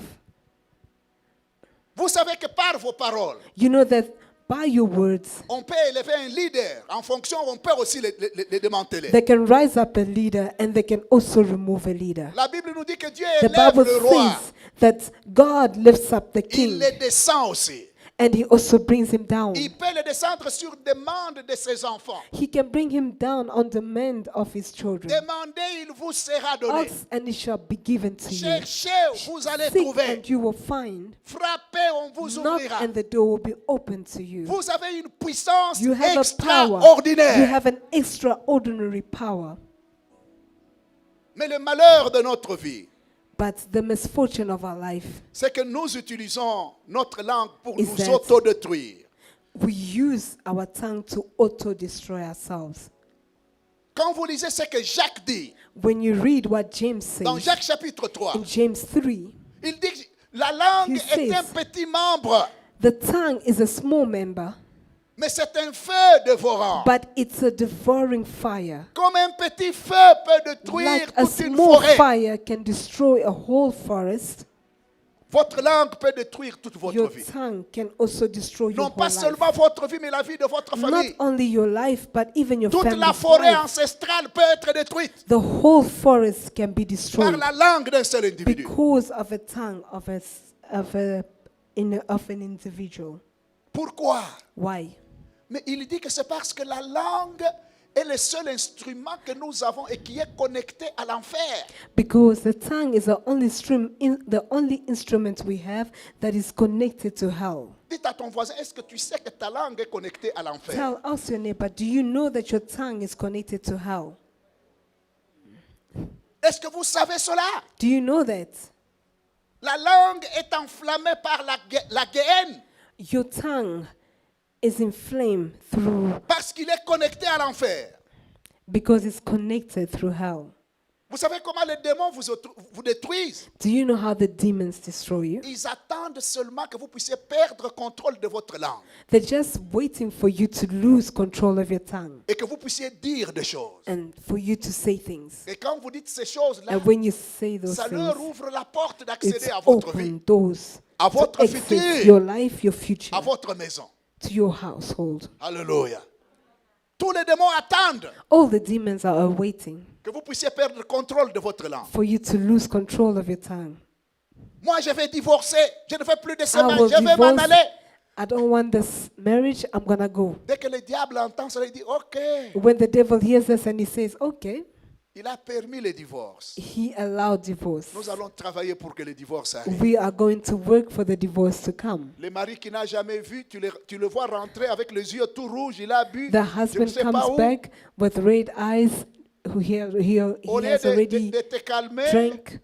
Vous savez que par vos paroles, You know that by your words, on peut élever un leader. En fonction, on peut aussi les démanteler. they can rise up a leader and they can also remove a leader. La Bible nous dit que Dieu The élève Bible le roi. says that God lifts up the Il king les descend aussi. And he also brings him down. Il peut le descendre sur demande de ses enfants. He can bring him down on demand of his children. Demandez, il vous sera donné. Ask and it shall be given to you. Cherchez, vous allez Seek trouver. and you will find. Frappez, on vous Knock ouvrira. and the door will be open to you. Vous avez une puissance You have a power. You extraordinaire. have an extraordinary power. Mais le malheur de notre vie, But the misfortune of our life, c'est que nous utilisons notre langue pour Is nous that- autodétruire. we use our tongue to auto-destroy ourselves. Quand vous lisez ce que Jacques dit, When you read what James dans says Jacques chapitre 3, in James 3, il dit que la langue He est un says- petit membre, the tongue is a small member, mais c'est un feu dévorant. but it's a devouring fire. Comme un petit feu peut détruire Like a toute une small forêt, fire can destroy a whole forest, votre langue peut détruire toute votre your vie. tongue can also destroy your Non whole pas life. seulement votre vie, mais la vie de votre Not famille. only your life, but even your Toute la family's forêt life. ancestrale peut être détruite The whole forest can be par destroyed la langue d'un seul individu. because of a tongue of an individual. Pourquoi? Why? Mais il dit que c'est parce que la langue est le seul instrument que nous avons et qui est connecté à l'enfer. Because the tongue is the only instrument we have that is connected to hell. Dites à ton voisin, est-ce que tu sais que ta langue est connectée à l'enfer? Tell us your neighbor, do you know that your tongue is connected to hell? Est-ce que vous savez cela? Do you know that? La langue est enflammée par la guéhenne Your tongue is inflamed through parce qu'il est connecté à l'enfer. because it's connected through hell. Vous savez comment les démons vous détruisent? Do you know how the demons destroy you? Ils attendent seulement que vous puissiez perdre contrôle de votre langue They're just waiting for you to lose control of your tongue et que vous puissiez dire des choses. and for you to say things. Et quand vous dites ces choses-là, And when you say those ça leur things, ouvre la porte it's d'accéder à votre vie, open doors à to votre access futur, your life, your future, à votre maison. to your household. Alléluia. Tous les démons attendent All the demons are awaiting que vous puissiez perdre le contrôle de votre langue. for you to lose control of your tongue. Moi, je vais divorcer. Je ne veux plus de I semaine. will Je vais m'en divorce. aller. I don't want this marriage. I'm gonna go. Dès que le diable entend cela, il dit, OK, When the devil hears this and he says, okay, il a permis le divorce. he allowed divorce. Nous allons travailler pour que le divorce arrive. We are going to work for the divorce to come. Le mari qui n'a jamais vu, tu le vois rentrer avec les yeux tout rouges, il a bu. The Je ne husband sais pas comes où. back with red eyes. He Au lieu has already de te calmer, drank.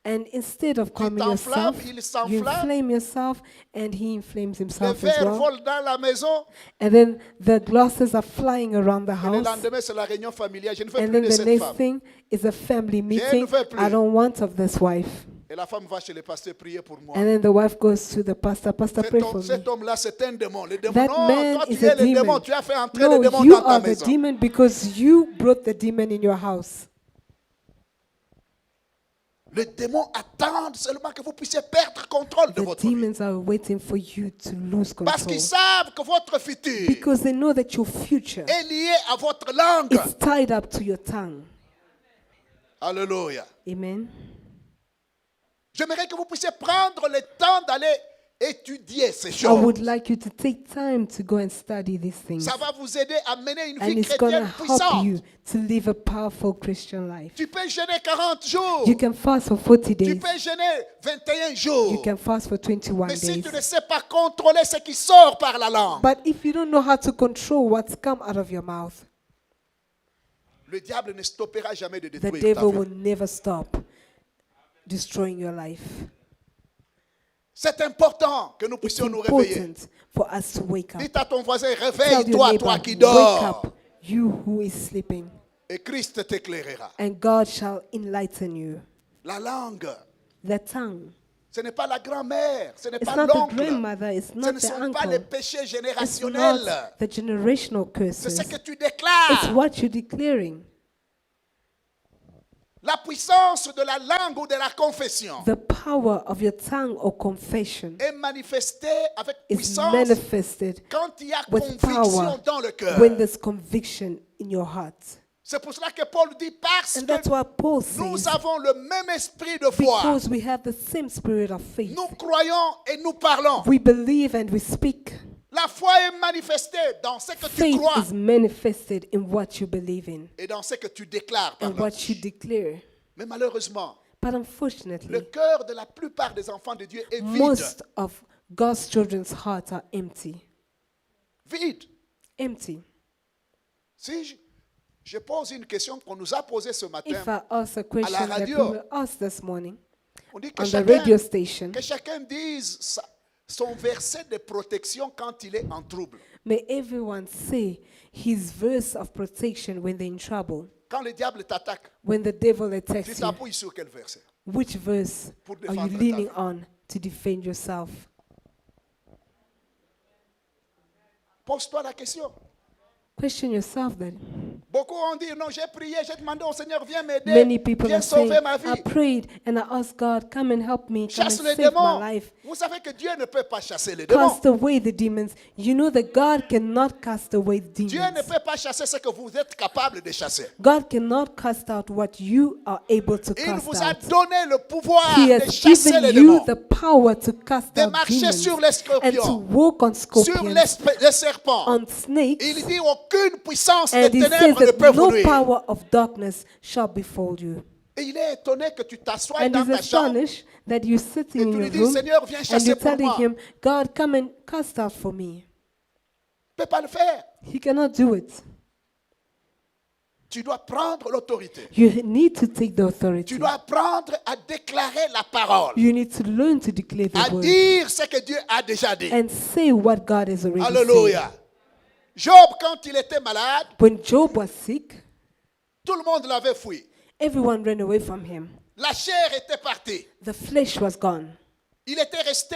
And instead of calming t'enflammes, yourself, il you s'enflamme. inflame yourself, and he inflames Les himself as verres well. volent dans la maison. And then the glasses are flying around the Et le house. lendemain, c'est la réunion familiale. Je ne veux And plus then de the cette next femme. thing is a family meeting. veux plus. I don't want of this wife. Et la femme va chez le pasteur prier pour moi. And then the wife goes to the pastor. Pastor, pray for me. Cet homme-là, c'est un démon. Le démon, That non, man toi, is tu es a le démon. demon. Tu as fait entrer le No, démon you dans ta are the maison. demon because you brought the demon in your house. Le démon attend seulement que vous puissiez perdre contrôle de The votre vie. demons are waiting for you to lose Parce control. qu'ils savent que votre futur Because they know that your future est lié à votre langue. is tied up to your tongue. Alléluia. Amen. J'aimerais que vous puissiez prendre le temps d'aller étudier ces I would choses. like you to take time to go and study these things. Ça va vous aider à mener une And vie it's going to chrétienne help puissante. you to live a powerful Christian life. Tu peux jeûner 40 jours. You can fast for 40 Tu days. peux jeûner 21 jours. You can fast for 21 Mais si days. tu ne sais pas contrôler ce qui sort par la langue, But if you don't know how to control what's come out of your mouth, le diable ne stoppera jamais de the détruire ta devil vie. will never stop destroying your life. C'est important que nous It's puissions nous réveiller. important for us to wake up. Dites à ton voisin, Tell your réveille-toi, neighbor, toi qui wake dors, up, you who is sleeping, et Christ t'éclairera. and God shall enlighten you. La langue, The tongue. ce n'est pas la grand-mère, ce n'est It's pas not the l'oncle, grandmother, it's ce not ne the sont pas les uncle, péchés it's générationnels. not the generational C'est curses. ce que tu It's déclares. what you're declaring. La puissance de la langue ou de la confession The power of your tongue or confession est manifestée avec is puissance manifested quand il y a with conviction power dans le cœur. when there's conviction in your heart. C'est pour cela que Paul dit parce And that's que why Paul nous says, avons le même esprit de foi. because we have the same spirit of faith, Nous croyons et nous parlons. we believe and we speak. La foi est manifestée dans ce que tu Faith crois is manifested in what you believe in et dans ce que tu déclares par and la what you bouche. declare. Mais malheureusement, But le unfortunately, cœur de la plupart des enfants de Dieu est vide. most of God's children's hearts are empty. Vide. Empty. Si je pose une question qu'on nous a posée ce matin, If I ask a question that we radio, were asked this morning on dit que on the radio chacun, station, que chacun dise son verset de protection quand il est en trouble. may everyone say his verse of protection when they're in trouble, Quand le diable t'attaque, when the devil tu attacks you. t'appuies sur quel verset? Which verse Pour are you défendre ta leaning vie. on to defend yourself? Pose-toi la question. Question yourself then. Beaucoup ont dit, non, j'ai prié, j'ai demandé au Seigneur, viens m'aider, Many people viens are saying, sauver ma vie. I prayed and I asked God, come and help me, come and Chasse les save my démons. life. Vous savez que Dieu ne peut pas chasser les démons. Cast away the demons. You know that God cannot cast away the Dieu ne demons. peut pas chasser ce que vous êtes capable de chasser. God cannot cast out what you are able to Il cast vous a out. donné le pouvoir He de has chasser given les you démons, the power to cast de out marcher sur demons les and to scorpions, walk on sur scorpions, les serpents. on snakes. Il dit aucune puissance des And he says ténèbres ne that peut vous no nuire. power of darkness shall befall you. Et il est étonné que tu t'assoies And dans he's ta chambre astonished that you're sitting et in tu lui your dis, room Seigneur, viens and chasser you're pour telling moi. him, God, come and cast out for me. Il ne peut pas le faire. He cannot do it. Tu dois prendre l'autorité. You need to take the Tu authority. dois apprendre à déclarer la parole, You need to learn to declare à the word dire ce que Dieu a déjà dit. and say what God has already said. Alléluia. Job, quand il était malade, When Job was sick, tout le monde l'avait fui. everyone ran away from him. La chair était partie. The flesh was gone. Il était resté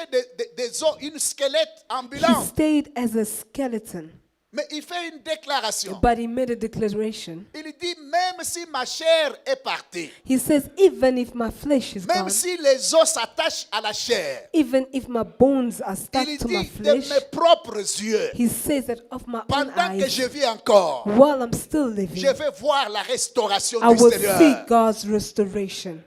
des os, une squelette He ambulant. stayed as a skeleton, Mais il fait une déclaration. but he made a declaration. Il dit, même si ma chair est partie, He says, even if my flesh is même gone, si les os s'attachent à la chair, even if my bones are stuck il to my dit de flesh, mes propres yeux, he says that of my own pendant que eyes, je vis encore, while I'm still living, je vais voir la restauration I du will see Seigneur. God's restoration.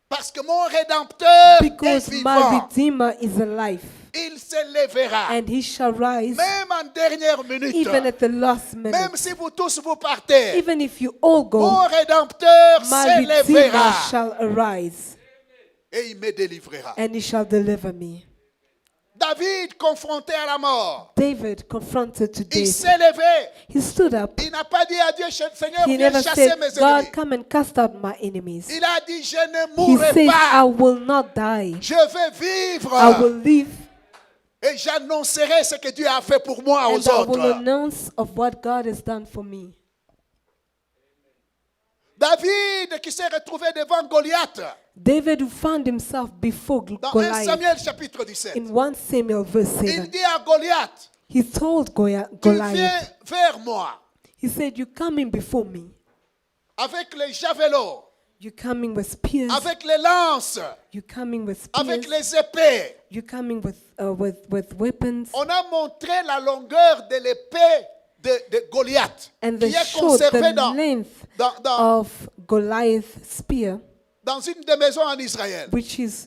Parce que mon Rédempteur est Because my vivant. Redeemer is alive, Il se lèvera, and he shall rise même en dernière minute. even at the last Même minute. si vous tous vous partez, Even if you all go, mon Rédempteur my se Redeemer lèvera shall arise, et il me délivrera. and he shall deliver me. David, confronté à la mort, David confronted to il death. s'est levé. He stood up. Il n'a pas dit à Dieu, Seigneur, He viens never chasser said, mes God, ennemis. come and cast out my enemies. Il a dit, je ne He mourrai says, I pas. will not die. Je vais vivre. I will live, Et j'annoncerai ce que Dieu a fait pour moi and aux I will autres. announce of what God has done for me. David qui s'est retrouvé devant Goliath. David who found himself before Dans 1 Goliath. Samuel chapitre 17. In 1 Samuel verse Il 7, dit à Goliath, he told tu Goliath, viens vers moi he said, you're coming before me. avec les javelots, You're coming with spears. avec les lances, You're coming with avec spears. les épées. You're coming with weapons. On a montré la longueur de l'épée de Goliath, And qui the est short, conservée the dans, length dans, dans, of Goliath's spear, dans une des maisons en Israël. which is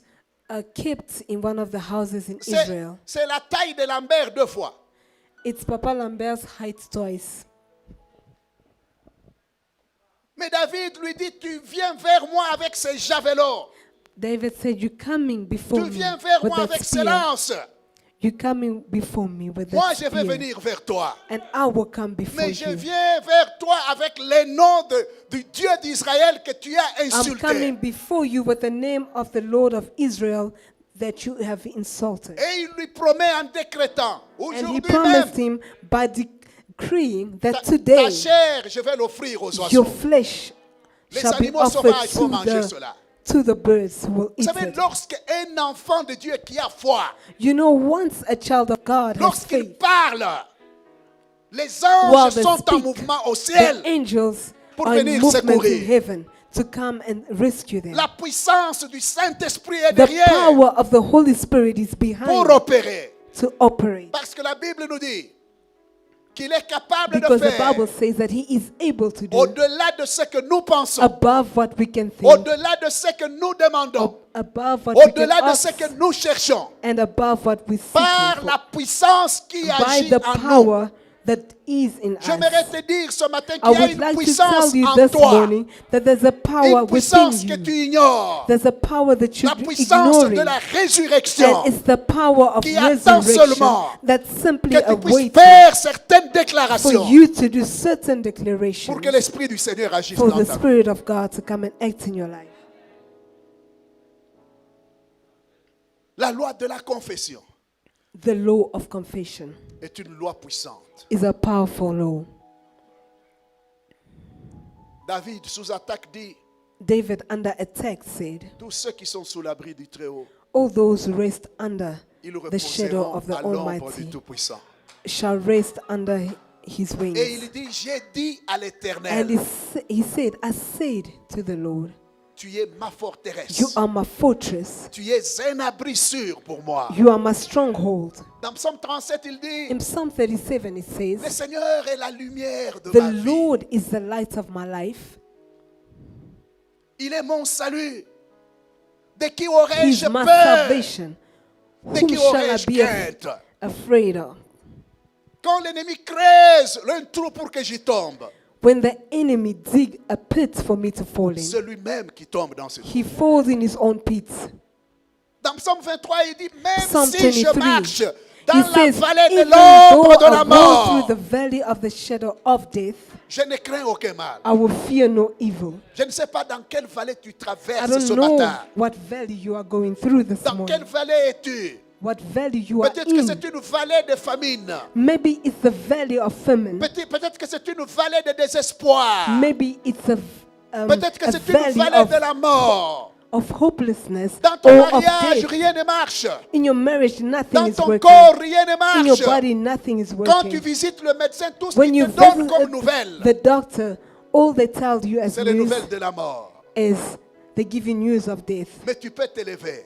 kept in one of the houses in Israel. C'est la taille de Lambert 2 fois. It's Papa Lambert's height twice. Mais David lui dit, tu viens vers moi avec ces javelots. David said, you're coming before Tu me viens vers with moi that avec ces spear. lances. You're coming before me with Moi, that je vais spear. venir vers toi. And I will come before Mais je you. viens vers toi avec les noms du Dieu d'Israël que tu as I'm coming insulté. before you with the name of the Lord of Israel that you have insulted. Et il lui promet en décrétant, And he aujourd'hui promised même, him by decreeing that ta today chair, je vais l'offrir aux your oiseaux. flesh Les shall be animaux offered sauvages vont manger cela. to the birds who will Vous eat savez, it. lorsqu'un enfant de Dieu qui a foi, You know, once a child of God has lorsqu'il faith, parle, les while anges they sont en speak, mouvement au the ciel angels pour are in venir movement in secourir. heaven to come and rescue them. La puissance du Saint-Esprit est The derrière power of the Holy Spirit is pour behind opérer. to operate. Parce que la Bible nous dit, qu'il est capable de Because the faire Bible says that He is able to do au-delà de ce que nous pensons, above what we can think, au-delà de ce que nous demandons, above what we can au-delà de ce ask, que nous cherchons, and above what we seek par for, la puissance qui by agit the en nous. power that is in J'aimerais us. te dire ce matin I qu'il y a would une like to puissance tell you en this toi, morning that there's a power une within puissance que you. tu ignores, There's a power that la you're puissance de ignoring. la résurrection, And it's the power of qui attend resurrection seulement that simply que tu puisses awaits faire certaines for déclarations you to do certain declarations pour que l'Esprit du Seigneur agisse for dans the ta vie. Spirit of God to come and act in your life. La loi de la confession The law of confession est une loi puissante. is a powerful law. David, sous attaque, dit, David, under attack, said, tous ceux qui sont sous l'abri du Très-Haut, all those who rest under ils the shadow reposeront of the à l'ombre du Almighty Tout-Puissant. shall rest under His Et wings. il dit, j'ai dit à And l'Éternel, he said, I said to the Lord, tu es ma forteresse. you are my fortress. Tu es un abri sûr pour moi. You are my stronghold. Dans Psaume 37, il dit, In Psalm 37, it le says, Seigneur est la lumière de ma the vie. Lord is the light of my life. Il est mon salut. De qui He aurais-je is my peur? salvation. De Whom qui shall I aurais-je be crainte? afraid of? Quand l'ennemi creuse un trou pour que j'y tombe, When the enemy dig a pit for me to fall in, c'est lui-même qui tombe dans ce trou. he falls in his own pit. Dans Psaume 23, il dit, même Psalm si je 23, marche He dans la says, vallée de even though l'ombre de I la walk mort, through the valley of the shadow of death, je ne crains aucun mal. I will fear no evil. Je ne sais pas dans quelle vallée tu I traverses ce don't know matin. what valley you are going through this Dans quelle morning. vallée es-tu? What valley you are Peut-être que in. c'est une vallée de famine. Maybe it's the valley of famine. Peut-être que c'est une vallée de désespoir. Maybe it's Peut-être que a c'est une valley vallée de la mort. of hopelessness Dans ton or of mariage, death. rien ne marche. In your marriage, nothing Dans is ton working. corps, rien ne In your marche. body, nothing is Quand tu working. visites le médecin, tout ce When qu'il you te donne comme visit nouvelle, the doctor, all they tell you as c'est les news nouvelles de la mort. is they give you news of death. Mais tu peux t'élever,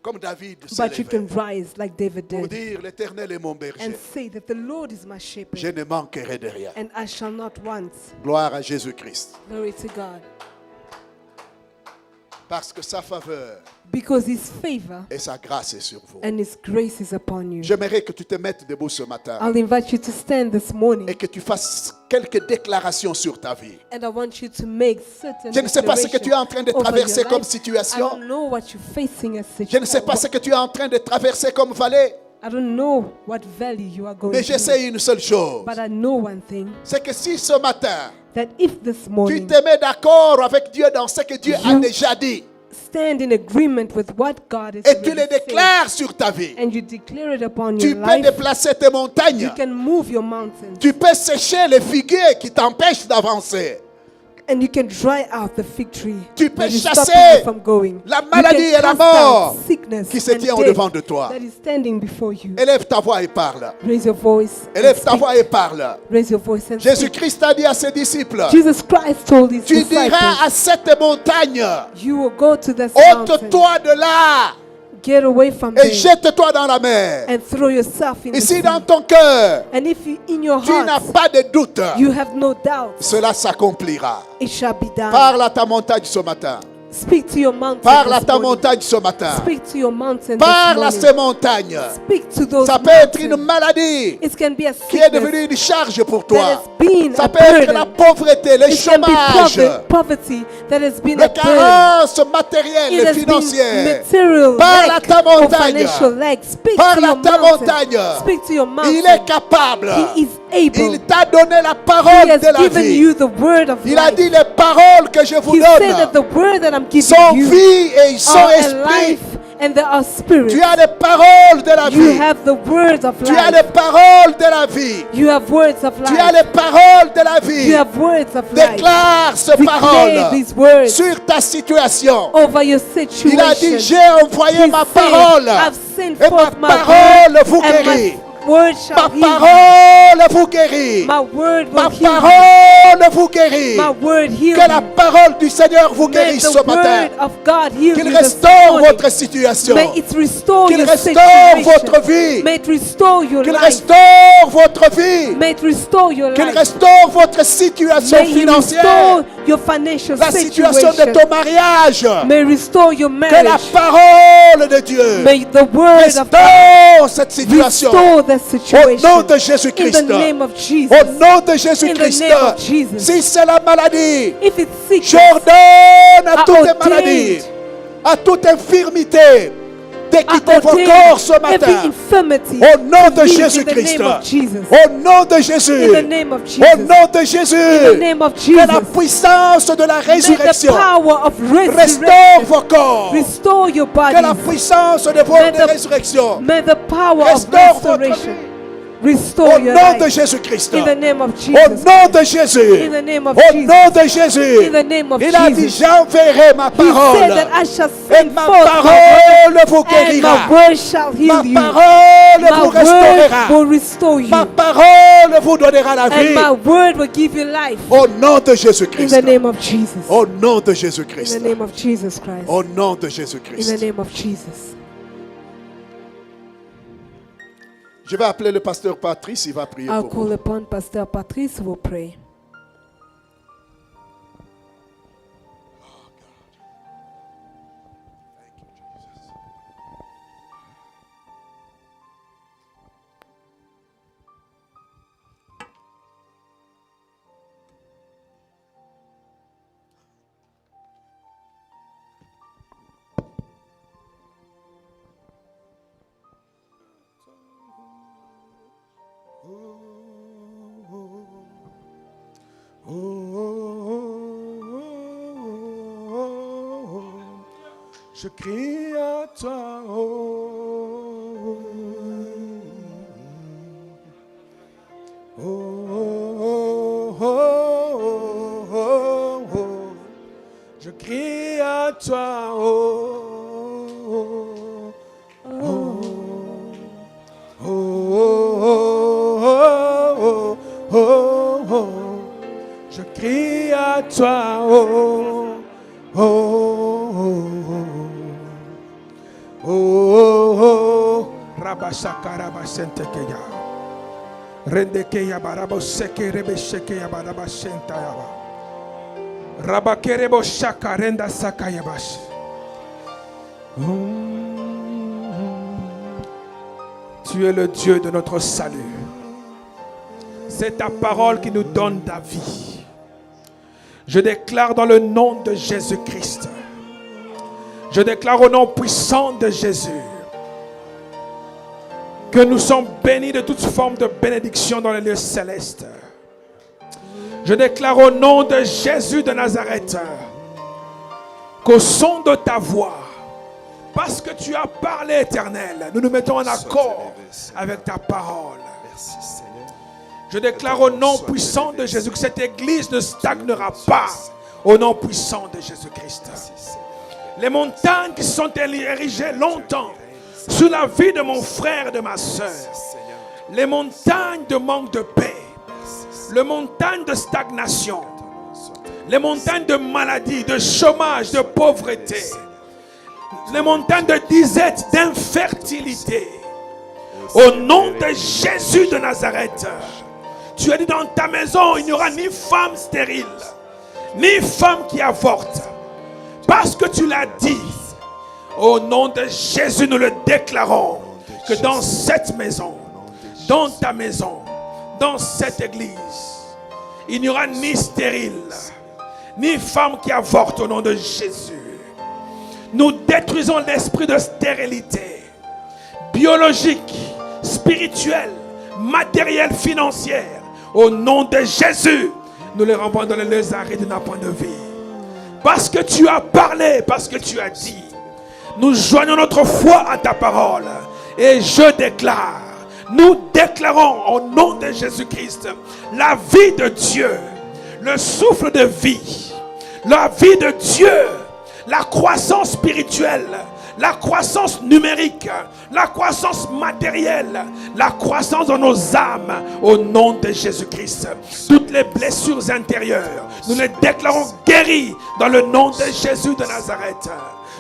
comme David s'est But you can élevé, rise like David pour did dire, l'Éternel est mon and berger. say that the Lord is my Je shepherd ne manquerai de rien. and I shall not want. Gloire à Jésus-Christ. Glory to God. Parce que sa faveur Because His favor et sa grâce est sur vous. and His grace is upon you. J'aimerais que tu te mettes debout ce matin I'll invite you to stand this morning et que tu fasses quelques déclarations sur ta vie. and I want you to make certain Je ne sais pas ce que tu es en train de declarations over traverser your comme life. I situation. don't know what you're facing as Je ne sais pas ce que tu es en train de traverser comme vallée. I don't know what valley you are going Mais je through. sais une seule chose. But I know one thing, C'est que si ce matin, that if this tu morning te mets d'accord avec Dieu dans ce que Dieu a You- déjà dit, stand in agreement with what God is et tu le already saying, déclares sur ta vie, and you declare it upon tu your peux life, déplacer tes montagnes. you can move your mountains Tu peux sécher les figuiers qui t'empêchent d'avancer. and you can dry out the fig tree Tu peux that is chasser stopping you from going. la You maladie can et la cast out mort sickness qui se and tient death au-devant de toi. that is standing before you. Élève ta voix et parle. Raise your voice. and Élève ta speak. voix et parle. Raise your voice and speak. Jésus-Christ a dit à ses disciples, Jesus Christ told his tu diras disciples, à cette montagne, you will go to this mountain, ôte-toi de là get away from et there, jette-toi dans la mer. and throw yourself in the Et si sea. dans ton cœur, And if you, in your tu n'as heart pas de doute, you have no doubt, cela s'accomplira. it shall be done. Parle à ta montagne ce matin. Speak to your mountain. Parle à this ta morning. montagne ce matin. Speak to your mountain. Parle à this ces morning. montagnes. Speak to those Ça peut être une mountains. maladie It can be a qui est sickness devenue une charge pour that toi. has been Ça a peut être burden. la pauvreté, le It can be chômage, poverty that has been la a burden. carence matérielle It et has been financière. material Parle à lack ta or montagne. financial lack. Speak Parle to à your ta mountain. montagne. Speak to your mountain. Il est capable. He is able. Il t'a donné la He parole has de la given vie. you the word of Il a life. dit les paroles que je vous He said that donne the word that I'm giving sont you vie et ils sont are esprit. life and they are spirit. Tu as les paroles de la You vie. have the words of Tu as life. les paroles de la vie. You have words of Tu as life. les paroles de la You vie. have words of life. Déclare ces Declare paroles these words sur ta situation. over your situation. Il a dit, j'ai envoyé He ma said, parole I've sent et ma forth my parole word, vous and guérit. my word shall Ma heal you. parole vous guérit. My word will Ma heal you. parole vous guérit. My word heal Que la you. parole du Seigneur vous May guérisse the ce matin. word of God heal Qu'il you this restaure morning. votre situation. May it restore Qu'il your restaure situation. votre vie. vie. May it restore your Qu'il life. restaure votre vie. May it restore your Qu'il life. restaure votre situation May He financière. restore your financial La situation de situation. ton mariage. May restore your Que la marriage. parole de Dieu May the word of God restaure cette situation. restore that Au situation. nom de In Jésus-Christ. the name of Jesus. Au nom de In Jésus-Christ. the name of Jesus. Si c'est la maladie, If it's sickness, j'ordonne à I toutes les ordained- maladies, à toute infirmité, de I quitter vos ordain corps ce every matin. infirmity Au nom de to leave Jésus-Christ. in the name of Jesus. Au nom de Jésus. In the name of Au Jesus. nom de In the Jésus. name of Que la Jesus. puissance de la May the résurrection power of restaure resurrection vos corps. restore your Que la bodies. puissance de May votre the- résurrection May the power of restaure votre restoration vie. restore Au your nom de life. Jésus-Christ. In the name of Au Jesus. nom de Jésus. In the name of Au Jesus. nom de Jésus. In the name of Il a dit, Jesus. j'enverrai ma He said parole. that I shall Et send ma forth my parole vous word, and guérira. my word shall Ma heal you. parole My vous word restaurera. will restore you. Ma parole vous donnera la And vie. my word will give you life. Au nom de In Jésus-Christ. the name of Jesus. Au nom de In Jésus-Christ. the name of Jesus Christ. Au nom de In the Jésus-Christ. name of Jesus. Je vais appeler le pasteur Patrice, il va prier I'll pour vous. call upon Pastor Patrice who will pray. Je crie à toi, oh, oh, oh, oh, oh, oh. Je crie à toi, oh, oh, oh, oh, oh, oh, oh. Je crie à toi, oh, oh, oh. Oh, Rabashaka Rabashentekeya. Rendekeya Barabo Seke Rebeshekeya Barabashenta Yaba. Rabakerebo Shaka Renda Sakayabash. Tu es le Dieu de notre salut. C'est ta parole qui nous donne ta vie. Je déclare dans le nom de Jésus-Christ. Je déclare au nom puissant de Jésus que nous sommes bénis de toute forme de bénédiction dans les lieux célestes. Je déclare au nom de Jésus de Nazareth qu'au son de ta voix, parce que tu as parlé, Éternel, nous nous mettons en accord avec ta parole. Je déclare au nom puissant de Jésus que cette église ne stagnera pas au nom puissant de Jésus-Christ. Les montagnes qui sont érigées longtemps sur la vie de mon frère et de ma soeur, les montagnes de manque de paix, les montagnes de stagnation, les montagnes de maladie, de chômage, de pauvreté, les montagnes de disette, d'infertilité, au nom de Jésus de Nazareth, tu as dit dans ta maison, il n'y aura ni femme stérile, ni femme qui avorte. Parce que tu l'as dit, au nom de Jésus, nous le déclarons que dans cette maison, dans ta maison, dans cette église, il n'y aura ni stérile, ni femme qui avorte au nom de Jésus. Nous détruisons l'esprit de stérilité, biologique, spirituelle, matérielle, financière. Au nom de Jésus, nous les renvoyons dans les lieux arides de notre point de vie. Parce que tu as parlé, parce que tu as dit, nous joignons notre foi à ta parole. Et je déclare, nous déclarons au nom de Jésus-Christ la vie de Dieu, le souffle de vie, la vie de Dieu, la croissance spirituelle, la croissance numérique, la croissance matérielle, la croissance dans nos âmes au nom de Jésus-Christ. Toutes les blessures intérieures, nous les déclarons guéries dans le nom de Jésus de Nazareth.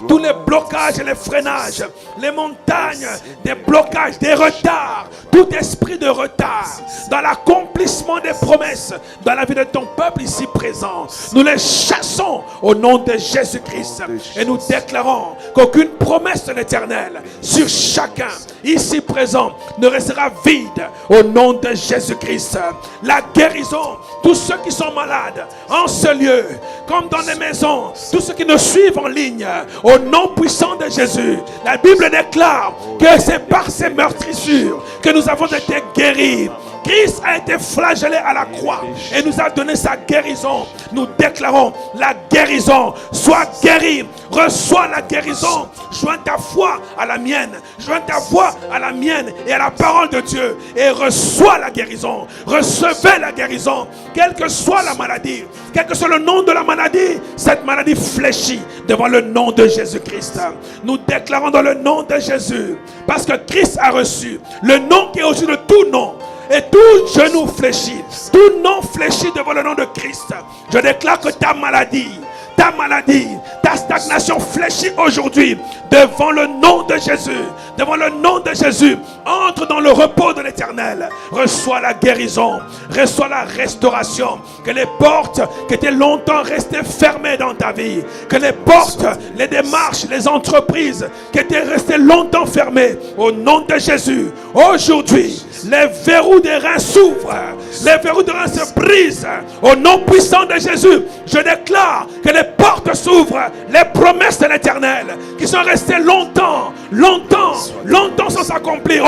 tous les blocages et les freinages, les montagnes, des blocages, des retards, tout esprit de retard dans l'accomplissement des promesses dans la vie de ton peuple ici présent. Nous les chassons au nom de Jésus-Christ et nous déclarons qu'aucune promesse de l'Éternel sur chacun ici présent ne restera vide au nom de Jésus-Christ. La guérison, tous ceux qui sont malades en ce lieu, comme dans les maisons, tous ceux qui nous suivent en ligne, au nom puissant de Jésus, la Bible déclare que c'est par ces meurtrissures que nous avons été guéris. Christ a été flagellé à la croix et nous a donné sa guérison. Nous déclarons la guérison. Sois guéri, reçois la guérison. Joins ta foi à la mienne, joins ta voix à la mienne et à la parole de Dieu et reçois la guérison. Recevez la guérison, quelle que soit la maladie, quel que soit le nom de la maladie. Cette maladie fléchit devant le nom de Jésus-Christ. Nous déclarons dans le nom de Jésus, parce que Christ a reçu le nom qui est au-dessus de tout nom. Et tout genou fléchit, tout nom fléchit devant le nom de Christ. Je déclare que ta maladie, ta stagnation fléchit aujourd'hui devant le nom de Jésus. Devant le nom de Jésus, entre dans le repos de l'Éternel. Reçois la guérison, reçois la restauration. Que les portes qui étaient longtemps restées fermées dans ta vie, que les portes, les démarches, les entreprises qui étaient restées longtemps fermées, au nom de Jésus, aujourd'hui, les verrous des reins s'ouvrent, les verrous des reins se brisent. Au nom puissant de Jésus, je déclare que les portes s'ouvrent, les promesses de l'Éternel qui sont restées longtemps sans s'accomplir.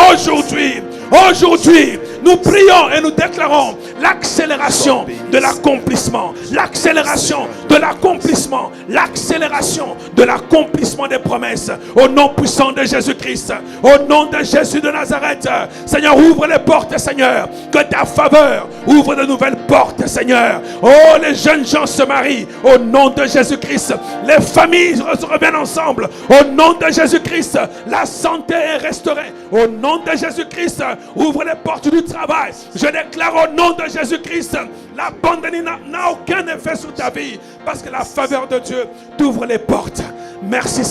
Aujourd'hui, nous prions et nous déclarons l'accélération de l'accomplissement, l'accélération de l'accomplissement, l'accélération de l'accomplissement des promesses. Au nom puissant de Jésus-Christ, au nom de Jésus de Nazareth, Seigneur, ouvre les portes, Seigneur, que ta faveur ouvre de nouvelles portes, Seigneur. Oh, les jeunes gens se marient au nom de Jésus-Christ, les familles se reviennent ensemble au nom de Jésus-Christ, la santé est restaurée au nom de Jésus-Christ. Ouvre les portes du travail. Je déclare au nom de Jésus-Christ, la pandémie n'a aucun effet sur ta vie parce que la faveur de Dieu t'ouvre les portes. Merci Seigneur.